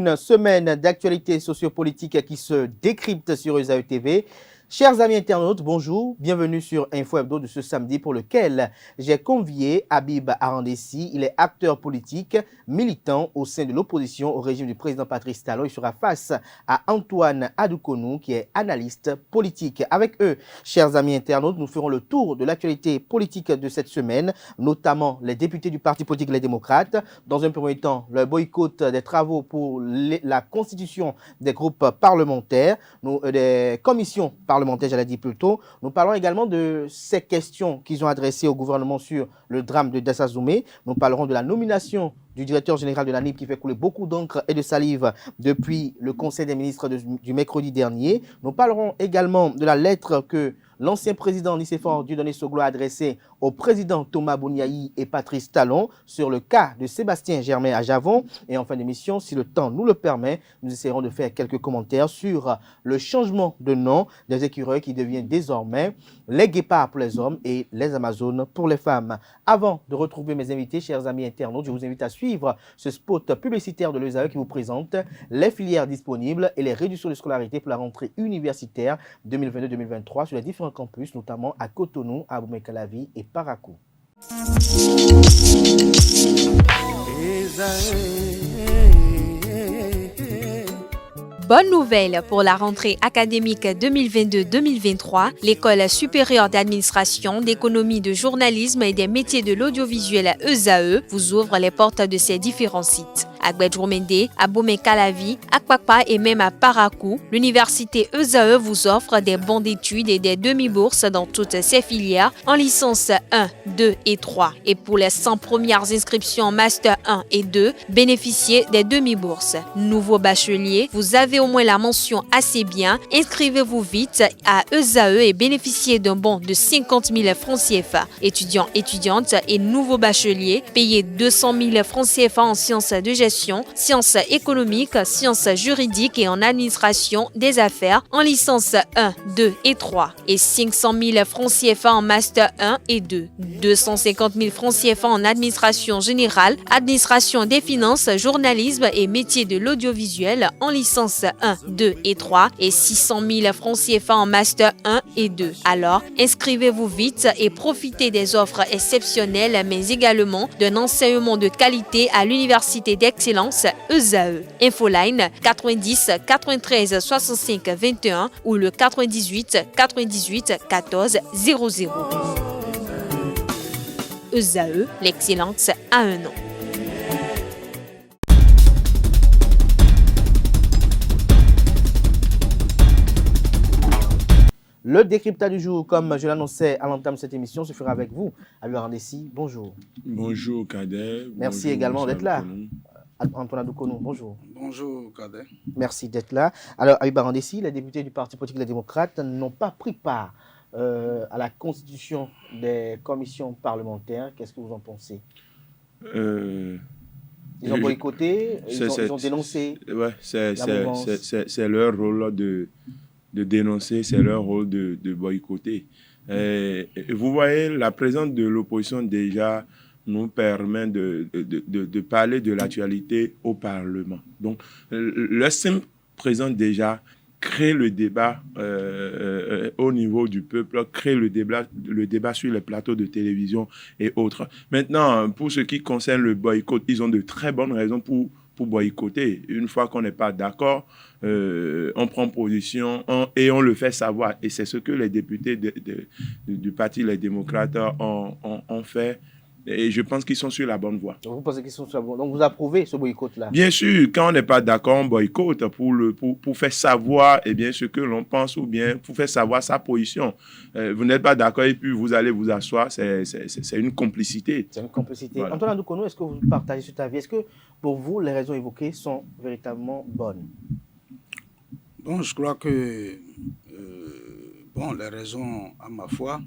une semaine d'actualité sociopolitique qui se décrypte sur ESAE TV. Chers amis internautes, bonjour, bienvenue sur Info Hebdo de ce samedi pour lequel j'ai convié Habib Arandessi. Il est acteur politique, militant au sein de l'opposition au régime du président Patrice Talon. Il sera face à Antoine Adoukonou qui est analyste politique. Avec eux, chers amis internautes, nous ferons le tour de l'actualité politique de cette semaine, notamment les députés du parti politique Les Démocrates. Dans un premier temps, le boycott des travaux pour la constitution des groupes parlementaires, des commissions parlementaires, j'allais dire plutôt. Nous parlons également de ces questions qu'ils ont adressées au gouvernement sur le drame de Dassazoumé. Nous parlerons de la nomination du directeur général de l'ANIP qui fait couler beaucoup d'encre et de salive depuis le Conseil des ministres du mercredi dernier. Nous parlerons également de la lettre que l'ancien président Nicéphore Dieudonné Soglo a adressée au président Thomas Bouniaï et Patrice Talon sur le cas de Sébastien Germain à Javon. Et en fin d'émission, si le temps nous le permet, nous essaierons de faire quelques commentaires sur le changement de nom des écureuils qui devient désormais les guépards pour les hommes et les amazones pour les femmes. Avant de retrouver mes invités, chers amis internautes, je vous invite à suivre ce spot publicitaire de l'ESAE qui vous présente les filières disponibles et les réductions de scolarité pour la rentrée universitaire 2022-2023 sur les différents campus, notamment à Cotonou, à Abomey-Calavi et Parakou. Bonne nouvelle pour la rentrée académique 2022-2023. L'École supérieure d'administration, d'économie, de journalisme et des métiers de l'audiovisuel ESAE vous ouvre les portes de ses différents sites. À Gbedjomende, à Abomey-Calavi, à Kpakpa et même à Parakou, l'université ESAE vous offre des bons d'études et des demi-bourses dans toutes ses filières en licence 1, 2 et 3. Et pour les 100 premières inscriptions en master 1 et 2, bénéficiez des demi-bourses. Nouveau bachelier, vous avez au moins la mention assez bien. Inscrivez-vous vite à ESAE et bénéficiez d'un bon de 50 000 francs CFA. Étudiants, étudiantes et nouveaux bacheliers, payez 200 000 francs CFA en sciences de gestion, sciences économiques, sciences juridiques et en administration des affaires en licence 1, 2 et 3 et 500 000 francs CFA en master 1 et 2, 250 000 francs CFA en administration générale, administration des finances, journalisme et métiers de l'audiovisuel en licence 1, 2 et 3 et 600 000 francs CFA en master 1 et 2. Alors, inscrivez-vous vite et profitez des offres exceptionnelles mais également d'un enseignement de qualité à l'université d'excellence ESAE. Infoline 90 93 65 21 ou le 98 98 14 00. ESAE, l'excellence à un nom. Le décryptage du jour, comme je l'annonçais à l'entame de cette émission, se fera avec vous. Habib Arandessi, bonjour. Bonjour Kader. Merci Bonjour, également d'être là. Adoukonou. Antoine Adoukonou, bonjour. Bonjour Kader. Merci d'être là. Alors, Habib Arandessi, les députés du parti politique Les Démocrates n'ont pas pris part à la constitution des commissions parlementaires. Qu'est-ce que vous en pensez? Ils ont boycotté, ils ont dénoncé. Ouais, c'est leur rôle de dénoncer, c'est leur rôle de boycotter. Vous voyez, la présence de l'opposition déjà nous permet de parler de l'actualité au Parlement. Donc, le simple présence déjà crée le débat au niveau du peuple, crée le débat sur les plateaux de télévision et autres. Maintenant, pour ce qui concerne le boycott, ils ont de très bonnes raisons pour boycotter. Une fois qu'on n'est pas d'accord, on prend position et on le fait savoir. Et c'est ce que les députés du parti Les Démocrates ont fait. Et je pense qu'ils sont sur la bonne voie. Donc vous pensez qu'ils sont sur la bonne voie. Donc vous approuvez ce boycott-là? Bien sûr, quand on n'est pas d'accord, on boycotte pour faire savoir ce que l'on pense ou bien pour faire savoir sa position. Vous n'êtes pas d'accord et puis vous allez vous asseoir, c'est une complicité. C'est une complicité. Voilà. Antoine Adoukonou, est-ce que vous partagez cet avis? Est-ce que pour vous, les raisons évoquées sont véritablement bonnes? Bon, je crois que les raisons, à ma foi,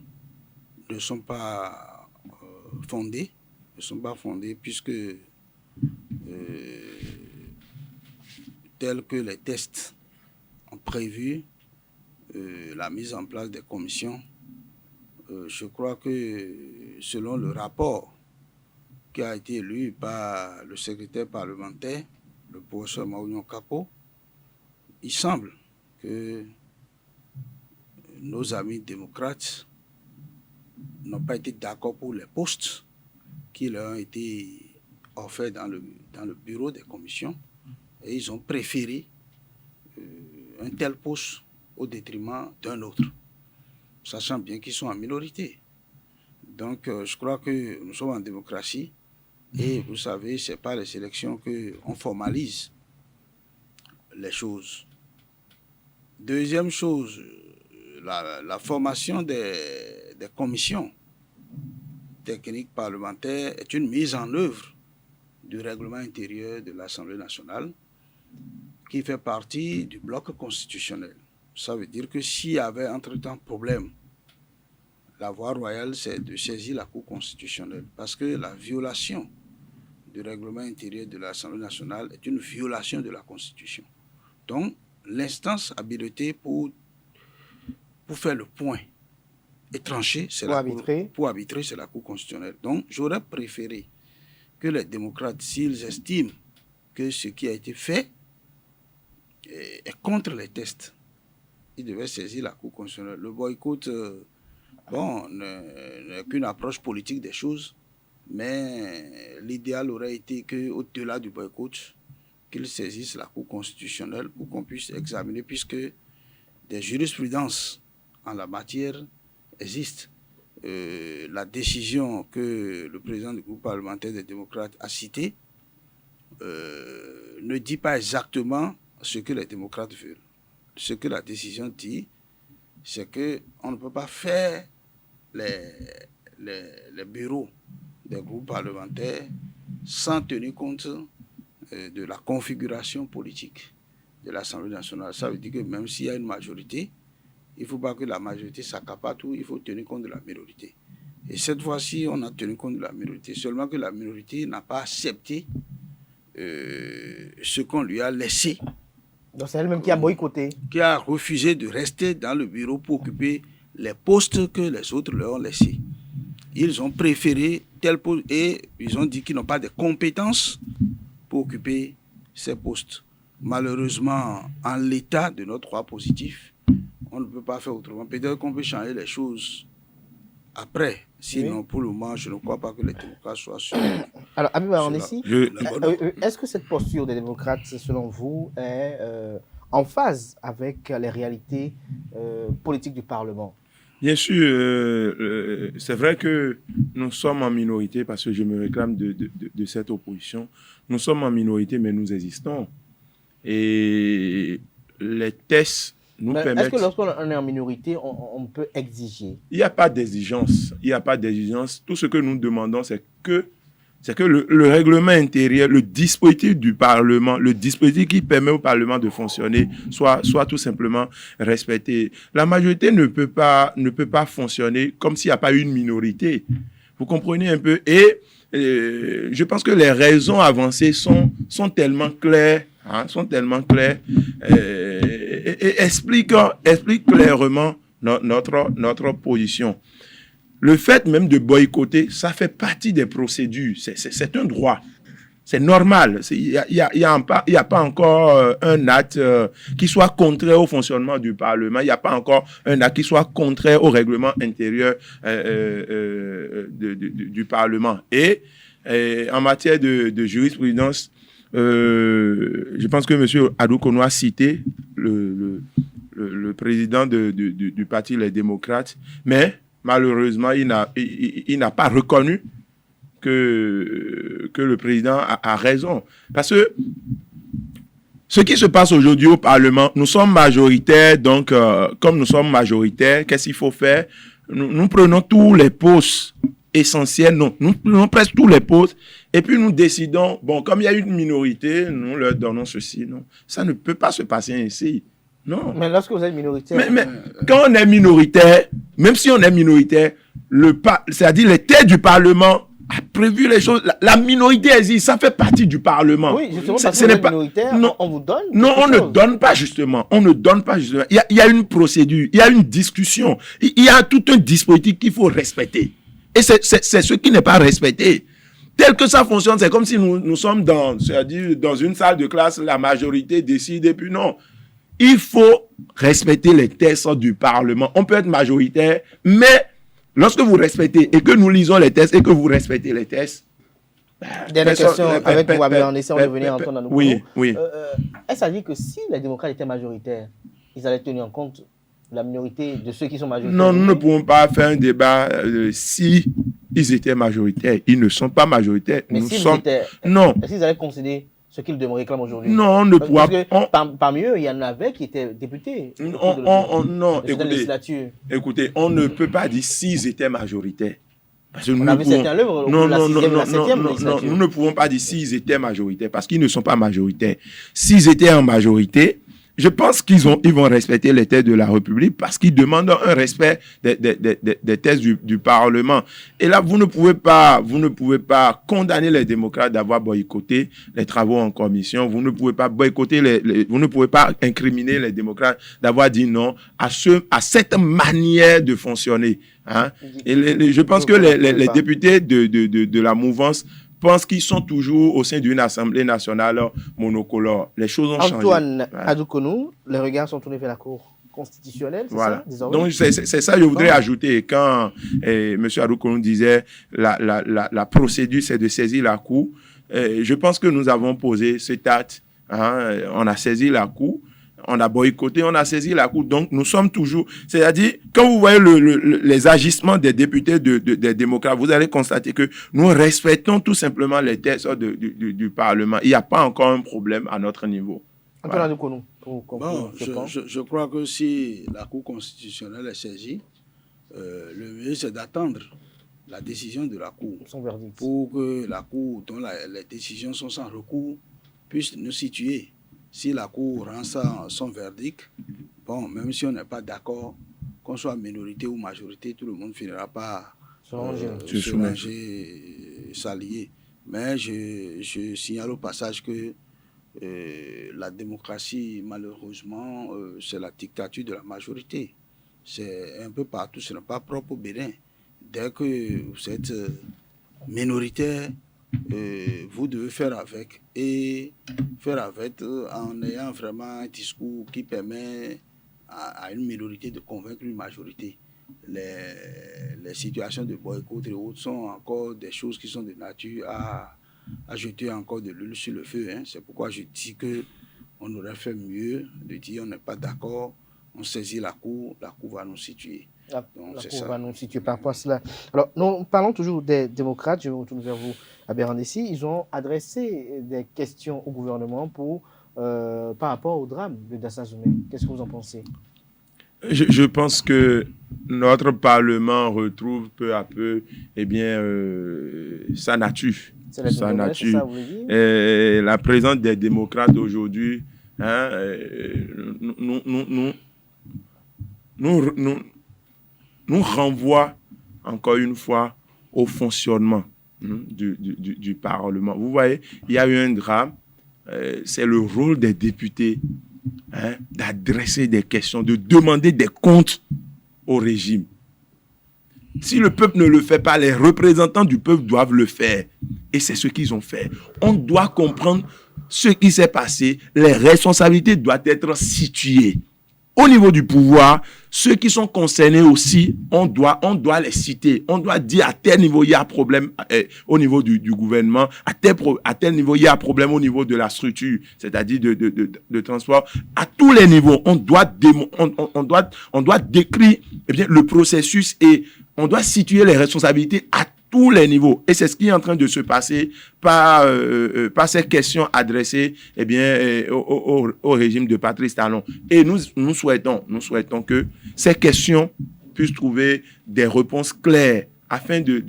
ne sont pas fondées, puisque tels que les tests ont prévu la mise en place des commissions, je crois que selon le rapport qui a été lu par le secrétaire parlementaire, le professeur Maounion Kako, il semble que nos amis démocrates n'ont pas été d'accord pour les postes qui leur ont été offerts dans le bureau des commissions et ils ont préféré un tel poste au détriment d'un autre, sachant bien qu'ils sont en minorité. Donc, je crois que nous sommes en démocratie et vous savez, ce n'est pas les élections qu'on formalise les choses. Deuxième chose, la formation des commissions techniques parlementaires est une mise en œuvre du règlement intérieur de l'Assemblée nationale qui fait partie du bloc constitutionnel. Ça veut dire que s'il y avait entre-temps problème, la voie royale, c'est de saisir la Cour constitutionnelle parce que la violation du règlement intérieur de l'Assemblée nationale est une violation de la Constitution. Donc, l'instance habilitée pour faire le point et trancher, c'est pour arbitrer, c'est la Cour constitutionnelle. Donc, j'aurais préféré que les démocrates, s'ils estiment que ce qui a été fait est contre les tests, ils devaient saisir la Cour constitutionnelle. Le boycott, n'est qu'une approche politique des choses, mais l'idéal aurait été qu'au-delà du boycott, qu'ils saisissent la Cour constitutionnelle pour qu'on puisse examiner, puisque des jurisprudences en la matière existent. La décision que le président du groupe parlementaire des démocrates a citée ne dit pas exactement ce que les démocrates veulent. Ce que la décision dit, c'est qu'on ne peut pas faire les bureaux des groupes parlementaires sans tenir compte de la configuration politique de l'Assemblée nationale. Ça veut dire que même s'il y a une majorité, il ne faut pas que la majorité s'accapare tout, il faut tenir compte de la minorité. Et cette fois-ci, on a tenu compte de la minorité, seulement que la minorité n'a pas accepté ce qu'on lui a laissé. Donc c'est elle-même qui a boycotté. Qui a refusé de rester dans le bureau pour occuper les postes que les autres leur ont laissés. Ils ont préféré tel poste et ils ont dit qu'ils n'ont pas de compétences pour occuper ces postes. Malheureusement, en l'état de notre droit positif, on ne peut pas faire autrement. Peut-être qu'on peut changer les choses après. Sinon, oui. Pour le moment, je ne crois pas que les démocrates soient sûrs. Alors, Habib Arandessi, est-ce que cette posture des démocrates, selon vous, est en phase avec les réalités politiques du Parlement? Bien sûr, c'est vrai que nous sommes en minorité, parce que je me réclame de cette opposition. Nous sommes en minorité, mais nous existons. Et les tests nous permettent... Est-ce que lorsqu'on est en minorité, on peut exiger? Il n'y a pas d'exigence. Il n'y a pas d'exigence. Tout ce que nous demandons, c'est que le règlement intérieur, le dispositif du Parlement, le dispositif qui permet au Parlement de fonctionner, soit tout simplement respecté. La majorité ne peut pas fonctionner comme s'il n'y a pas une minorité. Vous comprenez un peu? Et je pense que les raisons avancées sont tellement claires, et expliquent clairement notre position. Le fait même de boycotter, ça fait partie des procédures. C'est un droit. C'est normal. Il n'y a pas encore un acte qui soit contraire au fonctionnement du Parlement. Il n'y a pas encore un acte qui soit contraire au règlement intérieur du Parlement. Et en matière de jurisprudence, je pense que M. Adou-Kono a cité le président du parti Les Démocrates, mais malheureusement, il n'a pas reconnu que le président a raison. Parce que ce qui se passe aujourd'hui au Parlement, nous sommes majoritaires, donc comme nous sommes majoritaires, qu'est-ce qu'il faut faire? Nous prenons tous les postes essentiels, nous prenons presque tous les postes, et puis nous décidons, bon, comme il y a une minorité, nous leur donnons ceci, non. Ça ne peut pas se passer ainsi. Non. Mais lorsque vous êtes minoritaire... Mais quand on est minoritaire, même si on est minoritaire, c'est-à-dire les têtes du Parlement a prévu les choses. La minorité existe, ça fait partie du Parlement. Oui, justement, parce que vous êtes minoritaire, non, on vous donne... Non, on ne donne pas justement. On ne donne pas justement. Il y a une procédure, il y a une discussion, il y a tout un dispositif qu'il faut respecter. Et c'est ce qui n'est pas respecté. tel que ça fonctionne, c'est comme si nous sommes c'est-à-dire dans une salle de classe, la majorité décide, et puis non. Il faut respecter les textes du Parlement. On peut être majoritaire, mais lorsque vous respectez et que nous lisons les textes et que vous respectez les textes... Dernière question avec Wabi Arandessi, on est venu entendre à nous. Oui. Est-ce à dire que si les démocrates étaient majoritaires, ils allaient tenir en compte la minorité de ceux qui sont majoritaires? Non, nous ne pouvons pas faire un débat si ils étaient majoritaires. Ils ne sont pas majoritaires. Mais non. Est-ce qu'ils allaient concéder ce qu'ils réclament aujourd'hui? Non, on ne pourra pas. Parmi eux, il y en avait qui étaient députés. Non, écoutez, on ne peut pas dire s'ils étaient majoritaires. Parce que nous ne pouvons pas dire s'ils étaient majoritaires, parce qu'ils ne sont pas majoritaires. S'ils étaient en majorité, je pense qu'ils vont respecter les textes de la République parce qu'ils demandent un respect des textes du Parlement. Et là, vous ne pouvez pas condamner les démocrates d'avoir boycotté les travaux en commission. Vous ne pouvez pas boycotter vous ne pouvez pas incriminer les démocrates d'avoir dit non à cette manière de fonctionner. Hein? Et je pense que les députés de la mouvance pensent qu'ils sont toujours au sein d'une assemblée nationale monocolore. Les choses ont changé. Antoine Adoukonou, les regards sont tournés vers la Cour constitutionnelle, c'est ça, désormais? Donc, c'est ça que je voudrais ajouter. Quand M. Adoukonou disait la procédure, c'est de saisir la Cour, je pense que nous avons posé cet acte. Hein, on a saisi la Cour. On a boycotté, on a saisi la Cour. Donc, nous sommes toujours... C'est-à-dire, quand vous voyez les agissements des députés des démocrates, vous allez constater que nous respectons tout simplement les textes du Parlement. Il n'y a pas encore un problème à notre niveau. Voilà. Je crois que si la Cour constitutionnelle est saisie, le mieux, c'est d'attendre la décision de la Cour pour que la Cour, dont les décisions sont sans recours, puisse nous situer. Si la Cour rend son verdict, bon, même si on n'est pas d'accord, qu'on soit minorité ou majorité, tout le monde finira par se ranger, s'allier. Mais je signale au passage que la démocratie, malheureusement, c'est la dictature de la majorité. C'est un peu partout, ce n'est pas propre au Bénin. Dès que vous êtes minoritaire, vous devez faire avec en ayant vraiment un discours qui permet à une minorité de convaincre une majorité. Les situations de boycott et autres sont encore des choses qui sont de nature à jeter encore de l'huile sur le feu. Hein. C'est pourquoi je dis qu'on aurait fait mieux de dire on n'est pas d'accord, on saisit la Cour va nous situer. La Cour va nous situer par rapport à cela. Alors, nous parlons toujours des démocrates. Je me retourne vers vous, Wabi Arandessi. Ils ont adressé des questions au gouvernement par rapport au drame de Dassazoume. Qu'est-ce que vous en pensez? Je pense que notre Parlement retrouve peu à peu sa nature. Sa nature. Ça, vous voulez dire? La présence des démocrates aujourd'hui, hein, nous renvoie encore une fois au fonctionnement du Parlement. Vous voyez, il y a eu un drame. C'est le rôle des députés d'adresser des questions, de demander des comptes au régime. Si le peuple ne le fait pas, les représentants du peuple doivent le faire. Et c'est ce qu'ils ont fait. On doit comprendre ce qui s'est passé. Les responsabilités doivent être situées. Au niveau du pouvoir, ceux qui sont concernés aussi, on doit les citer. On doit dire à tel niveau il y a problème au niveau du gouvernement, à tel niveau il y a problème au niveau de la structure, c'est-à-dire de transport. À tous les niveaux, on doit décrire le processus et on doit situer les responsabilités à tous les niveaux. Et c'est ce qui est en train de se passer par ces questions adressées au régime de Patrice Talon. Et nous souhaitons que ces questions puissent trouver des réponses claires afin de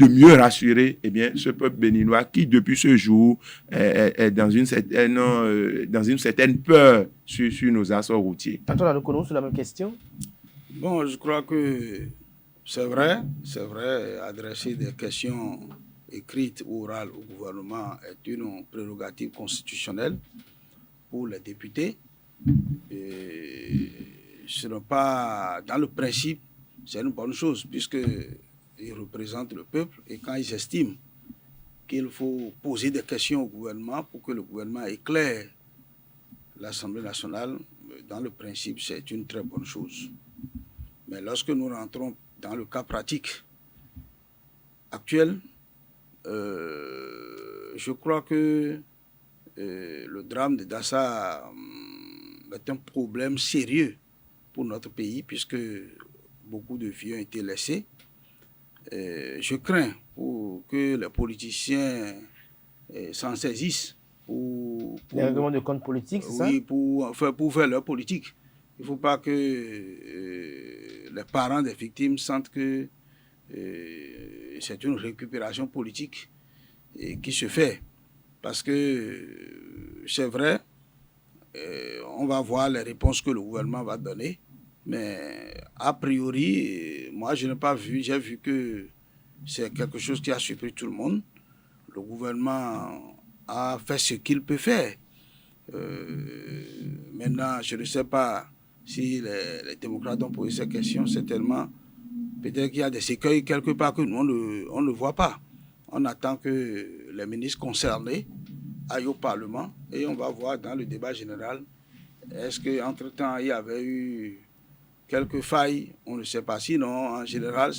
mieux rassurer ce peuple béninois qui, depuis ce jour, est dans une certaine peur sur nos assos routiers. Antoine Adoukonou, sur la même question. Bon, je crois que c'est vrai, adresser des questions écrites ou orales au gouvernement est une prérogative constitutionnelle pour les députés. Et ce n'est pas, dans le principe, c'est une bonne chose, puisque ils représentent le peuple et quand ils estiment qu'il faut poser des questions au gouvernement pour que le gouvernement éclaire l'Assemblée nationale, dans le principe, c'est une très bonne chose. Mais lorsque nous rentrons dans le cas pratique actuel, je crois que le drame de Dassa est un problème sérieux pour notre pays, puisque beaucoup de vies ont été laissées. Je crains pour que les politiciens s'en saisissent. Les règlements de compte politique, c'est ça? Oui, pour faire leur politique. Il ne faut pas que les parents des victimes sentent que c'est une récupération politique qui se fait. Parce que c'est vrai, on va voir les réponses que le gouvernement va donner. Mais a priori, moi je n'ai pas vu, j'ai vu que c'est quelque chose qui a surpris tout le monde. Le gouvernement a fait ce qu'il peut faire. Maintenant, je ne sais pas si les démocrates ont posé ces questions, c'est tellement... Peut-être qu'il y a des écueils quelque part que nous, on ne voit pas. On attend que les ministres concernés aillent au Parlement et on va voir dans le débat général, est-ce qu'entre-temps, il y avait eu quelques failles, on ne sait pas. Sinon, en général,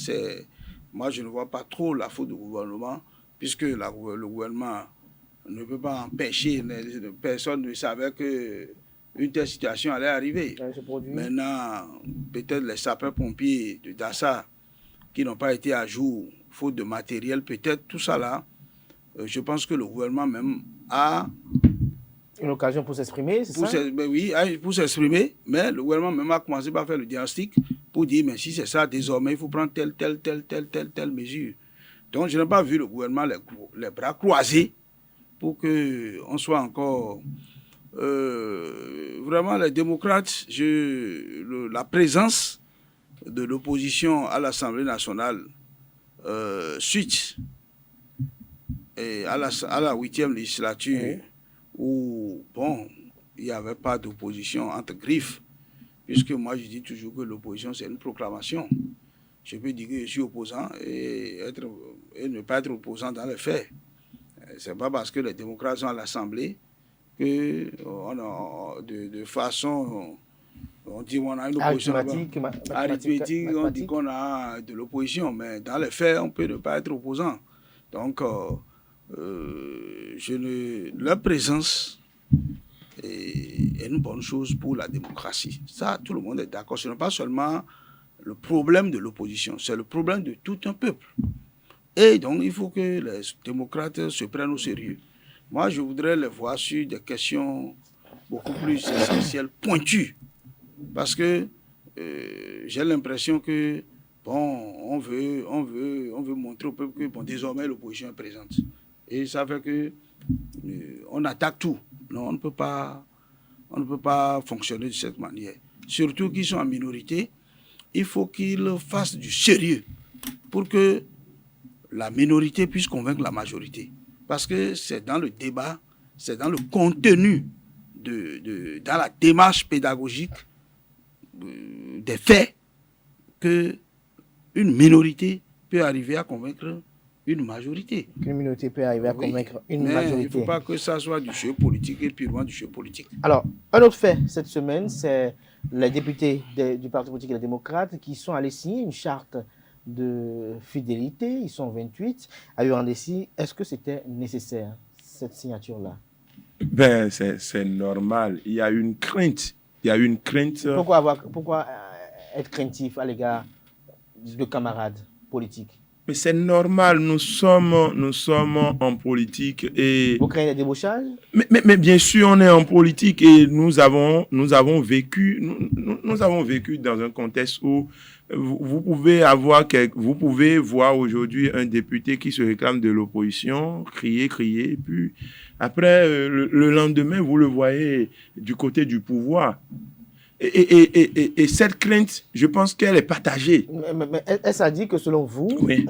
moi, je ne vois pas trop la faute du gouvernement, puisque le gouvernement ne peut pas empêcher, personne ne savait qu'une telle situation allait arriver. Maintenant, peut-être les sapeurs-pompiers de Dassa qui n'ont pas été à jour, faute de matériel, peut-être tout ça là, je pense que le gouvernement même a... Une occasion pour s'exprimer, c'est ça? Oui, pour s'exprimer, mais le gouvernement même a commencé par faire le diagnostic pour dire, mais si c'est ça, désormais, il faut prendre telle mesure. Donc, je n'ai pas vu le gouvernement les bras croisés pour qu'on soit encore... vraiment, les démocrates, la présence de l'opposition à l'Assemblée nationale suite et à la 8e législature, oui, où, bon, il n'y avait pas d'opposition entre griffes, puisque moi, je dis toujours que l'opposition, c'est une proclamation. Je peux dire que je suis opposant et ne pas être opposant dans les faits. Ce n'est pas parce que les démocrates sont à l'Assemblée que, de façon, on dit qu'on a une opposition arithmétique, on dit qu'on a de l'opposition, mais dans les faits, on peut ne pas être opposant. Donc, leur présence est une bonne chose pour la démocratie. Ça, tout le monde est d'accord. Ce n'est pas seulement le problème de l'opposition, c'est le problème de tout un peuple. Et donc, il faut que les démocrates se prennent au sérieux. Moi, je voudrais les voir sur des questions beaucoup plus essentielles, pointues. Parce que j'ai l'impression que, bon, on veut montrer au peuple que, bon, désormais, l'opposition est présente. Et ça fait que on attaque tout. Non, on ne peut pas fonctionner de cette manière. Surtout qu'ils sont en minorité, il faut qu'ils fassent du sérieux pour que la minorité puisse convaincre la majorité. Parce que c'est dans le débat, c'est dans le contenu, dans la démarche pédagogique des faits que une minorité peut arriver à convaincre une majorité. Une minorité peut arriver à convaincre une majorité. Il ne faut pas que ça soit du jeu politique et purement du jeu politique. Alors, un autre fait cette semaine, c'est les députés du Parti politique et les démocrates qui sont allés signer une charte de fidélité. Ils sont 28 à URNDC. Est-ce que c'était nécessaire, cette signature-là? Ben, c'est normal. Il y a une crainte. Pourquoi être craintif à l'égard de camarades politiques? Mais c'est normal, nous sommes en politique et... Vous craignez des débauchages? Mais bien sûr, on est en politique et nous avons vécu dans un contexte où vous pouvez voir aujourd'hui un député qui se réclame de l'opposition, crier, et puis après, le lendemain, vous le voyez du côté du pouvoir. Et cette crainte, je pense qu'elle est partagée. Mais est-ce à dire que selon vous, oui,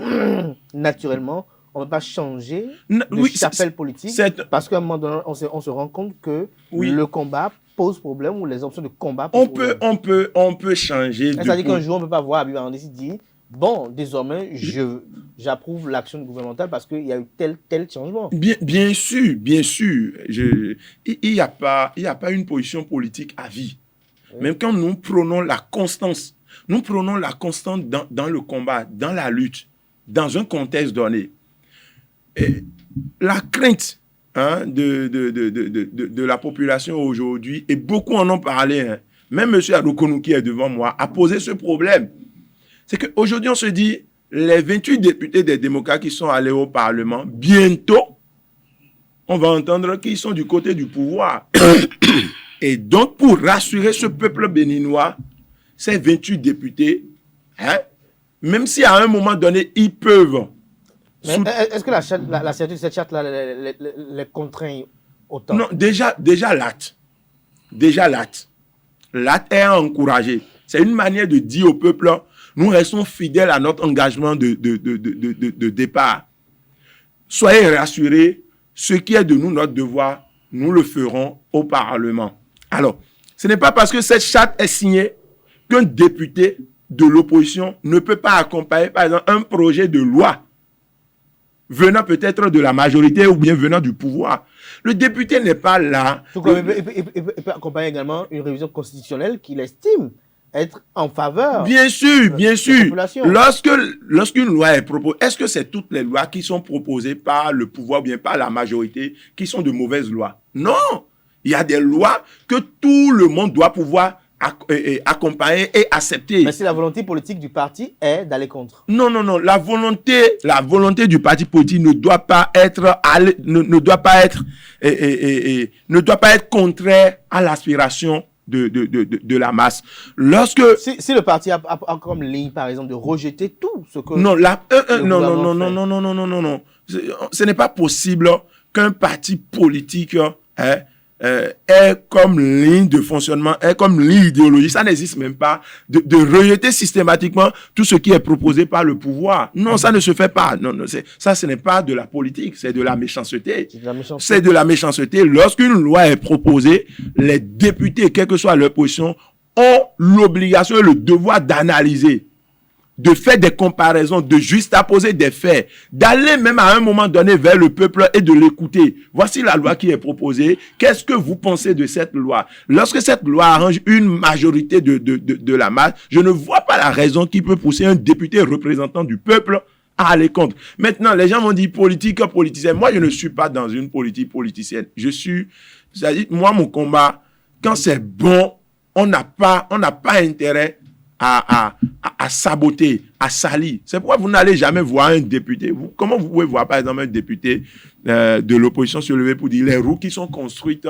naturellement, on ne va pas changer de chapelle politique parce qu'à un moment donné, on se rend compte que oui, le combat pose problème ou les options de combat posent problème. On peut changer. Est-ce à dire qu'un jour, on ne peut pas voir Habib Arandessi dire bon, désormais, j'approuve l'action gouvernementale parce qu'il y a eu tel changement. Bien sûr, bien sûr. Il n'y a pas une position politique à vie. Oui. Même quand nous prenons la constance, dans le combat, dans la lutte, dans un contexte donné. Et la crainte de la population aujourd'hui, et beaucoup en ont parlé, hein, même M. Adokonu qui est devant moi, a posé ce problème. C'est qu'aujourd'hui, on se dit, les 28 députés des démocrates qui sont allés au Parlement, bientôt, on va entendre qu'ils sont du côté du pouvoir. Et donc, pour rassurer ce peuple béninois, ces 28 députés, hein, même si à un moment donné, ils peuvent... Mais est-ce que la signature de cette charte-là les contraint autant? Non, déjà l'acte. L'acte est encouragé. C'est une manière de dire au peuple, nous restons fidèles à notre engagement de départ. Soyez rassurés, ce qui est de nous, notre devoir, nous le ferons au Parlement. Alors, ce n'est pas parce que cette charte est signée qu'un député de l'opposition ne peut pas accompagner, par exemple, un projet de loi venant peut-être de la majorité ou bien venant du pouvoir. Le député n'est pas là. Il peut accompagner également une révision constitutionnelle qu'il estime être en faveur. Bien sûr. Lorsqu'une loi est proposée, est-ce que c'est toutes les lois qui sont proposées par le pouvoir ou bien par la majorité qui sont de mauvaises lois? Non. Il y a des lois que tout le monde doit pouvoir accompagner et accepter. Mais si la volonté politique du parti est d'aller contre. Non. La volonté du parti politique ne doit pas être contraire à l'aspiration de la masse. Si le parti a comme ligne, par exemple, de rejeter tout ce que... Non. Ce n'est pas possible qu'un parti politique est comme ligne de fonctionnement, est comme ligne idéologique. Ça n'existe même pas. De rejeter systématiquement tout ce qui est proposé par le pouvoir. Non, ça ne se fait pas. Non, ça, ce n'est pas de la politique, c'est de la méchanceté. C'est de la méchanceté. Lorsqu'une loi est proposée, les députés, quelle que soit leur position, ont l'obligation et le devoir d'analyser, de faire des comparaisons, de juxtaposer des faits, d'aller même à un moment donné vers le peuple et de l'écouter. Voici la loi qui est proposée. Qu'est-ce que vous pensez de cette loi? Lorsque cette loi arrange une majorité de la masse, je ne vois pas la raison qui peut pousser un député représentant du peuple à aller contre. Maintenant, les gens vont dire politique, politicien. Moi, je ne suis pas dans une politique politicienne. C'est-à-dire, moi, mon combat, quand c'est bon, on n'a pas intérêt à saboter, à salir. C'est pourquoi vous n'allez jamais voir un député. Comment vous pouvez voir, par exemple, un député de l'opposition se lever pour dire les routes qui sont construites,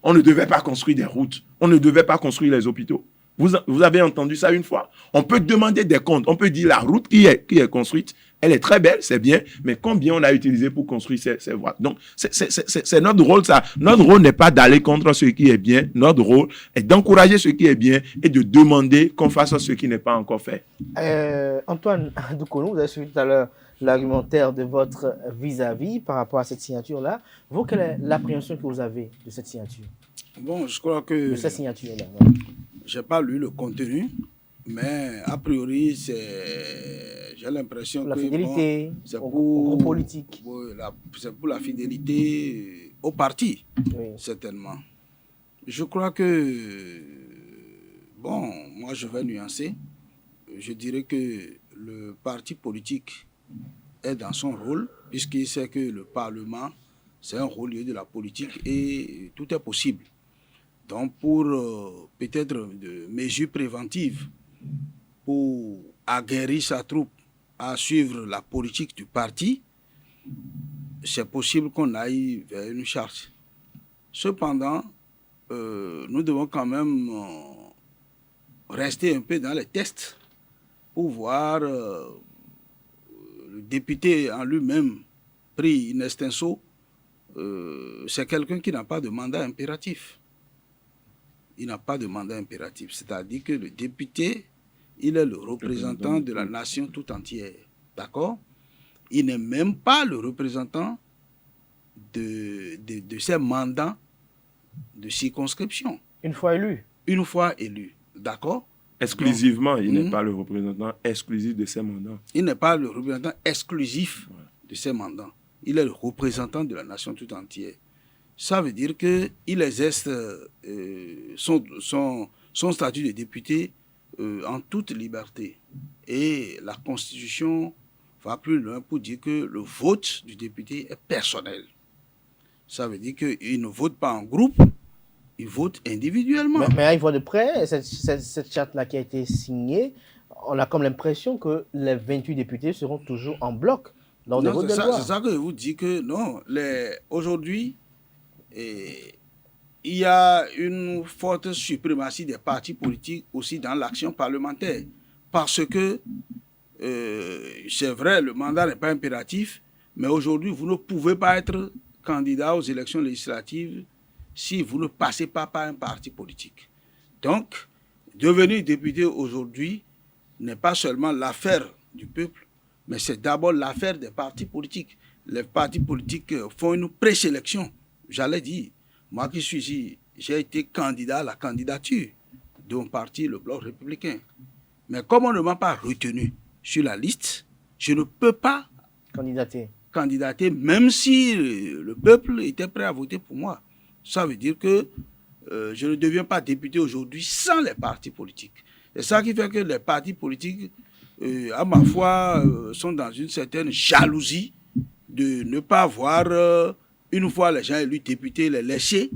on ne devait pas construire des routes, on ne devait pas construire les hôpitaux. Vous avez entendu ça une fois? On peut demander des comptes, on peut dire la route qui est construite, elle est très belle, c'est bien, mais combien on a utilisé pour construire ces voies? Donc, c'est notre rôle, ça. Notre rôle n'est pas d'aller contre ce qui est bien. Notre rôle est d'encourager ce qui est bien et de demander qu'on fasse ce qui n'est pas encore fait. Antoine Adokonu, vous avez suivi tout à l'heure l'argumentaire de votre vis-à-vis par rapport à cette signature-là. Vous, quelle est l'appréhension que vous avez de cette signature? Bon, je crois que... De cette signature-là. Je n'ai pas lu le contenu, mais a priori, j'ai l'impression que... La fidélité c'est au groupe politique. C'est pour la fidélité au parti, oui. Certainement. Je crois que... Bon, moi je vais nuancer. Je dirais que le parti politique est dans son rôle, puisqu'il sait que le Parlement, c'est un rôle lié de la politique et tout est possible. Donc, pour peut-être de mesures préventives, pour aguerrir sa troupe à suivre la politique du parti, c'est possible qu'on aille vers une charte. Cependant, nous devons quand même rester un peu dans les tests pour voir le député en lui-même pris in extenso. C'est quelqu'un qui n'a pas de mandat impératif. Il n'a pas de mandat impératif. C'est-à-dire que le député, il est le représentant de la nation tout entière. D'accord? Il n'est même pas le représentant de ses mandats de circonscription. Une fois élu. Une fois élu. D'accord? Exclusivement, il n'est pas le représentant exclusif de ses mandants. Il n'est pas le représentant exclusif de ses mandants. Il est le représentant de la nation tout entière. Ça veut dire qu'il exerce son statut de député en toute liberté. Et la Constitution va plus loin pour dire que le vote du député est personnel. Ça veut dire qu'il ne vote pas en groupe, il vote individuellement. Mais à y voir de près, cette charte-là qui a été signée, on a comme l'impression que les 28 députés seront toujours en bloc lors des votes de loi. C'est ça que je vous dis que non. Aujourd'hui, il y a une forte suprématie des partis politiques aussi dans l'action parlementaire. Parce que, c'est vrai, le mandat n'est pas impératif, mais aujourd'hui, vous ne pouvez pas être candidat aux élections législatives si vous ne passez pas par un parti politique. Donc, devenir député aujourd'hui n'est pas seulement l'affaire du peuple, mais c'est d'abord l'affaire des partis politiques. Les partis politiques font une présélection. J'allais dire, moi qui suis ici, j'ai été candidat à la candidature de mon parti, le Bloc républicain. Mais comme on ne m'a pas retenu sur la liste, je ne peux pas candidater, même si le peuple était prêt à voter pour moi. Ça veut dire que je ne deviens pas député aujourd'hui sans les partis politiques. C'est ça qui fait que les partis politiques, à ma foi, sont dans une certaine jalousie de ne pas voir, une fois les gens élus députés, les laisser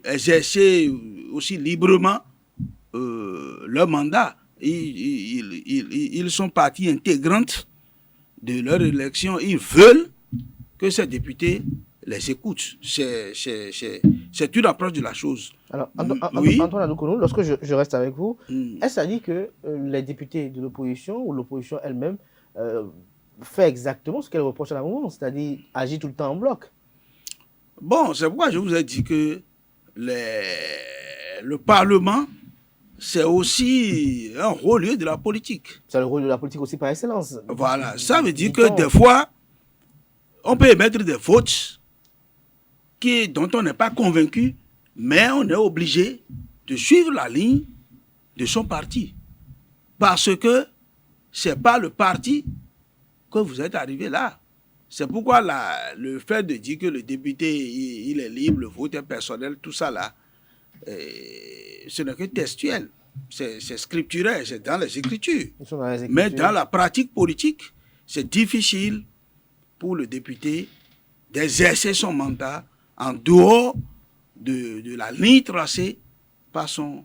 exercer aussi librement leur mandat. Ils sont partie intégrante de leur élection. Ils veulent que ces députés les écoutent. C'est une approche de la chose. Alors, Antoine Adoukonou, lorsque je reste avec vous, est-ce à dire que les députés de l'opposition ou l'opposition elle-même fait exactement ce qu'elle reproche à la mouvance, c'est-à-dire agir tout le temps en bloc? Bon, c'est pourquoi je vous ai dit que le Parlement, c'est aussi un haut lieu de la politique. C'est le rôle de la politique aussi par excellence. Voilà, ça veut dire que des fois, on peut émettre des votes dont on n'est pas convaincu, mais on est obligé de suivre la ligne de son parti. Parce que ce n'est pas le parti que vous êtes arrivé là. C'est pourquoi le fait de dire que le député il est libre, le vote est personnel, tout ça là, ce n'est que textuel. C'est scripturaire, c'est dans les Écritures. Mais dans la pratique politique, c'est difficile pour le député d'exercer son mandat en dehors de la ligne tracée par son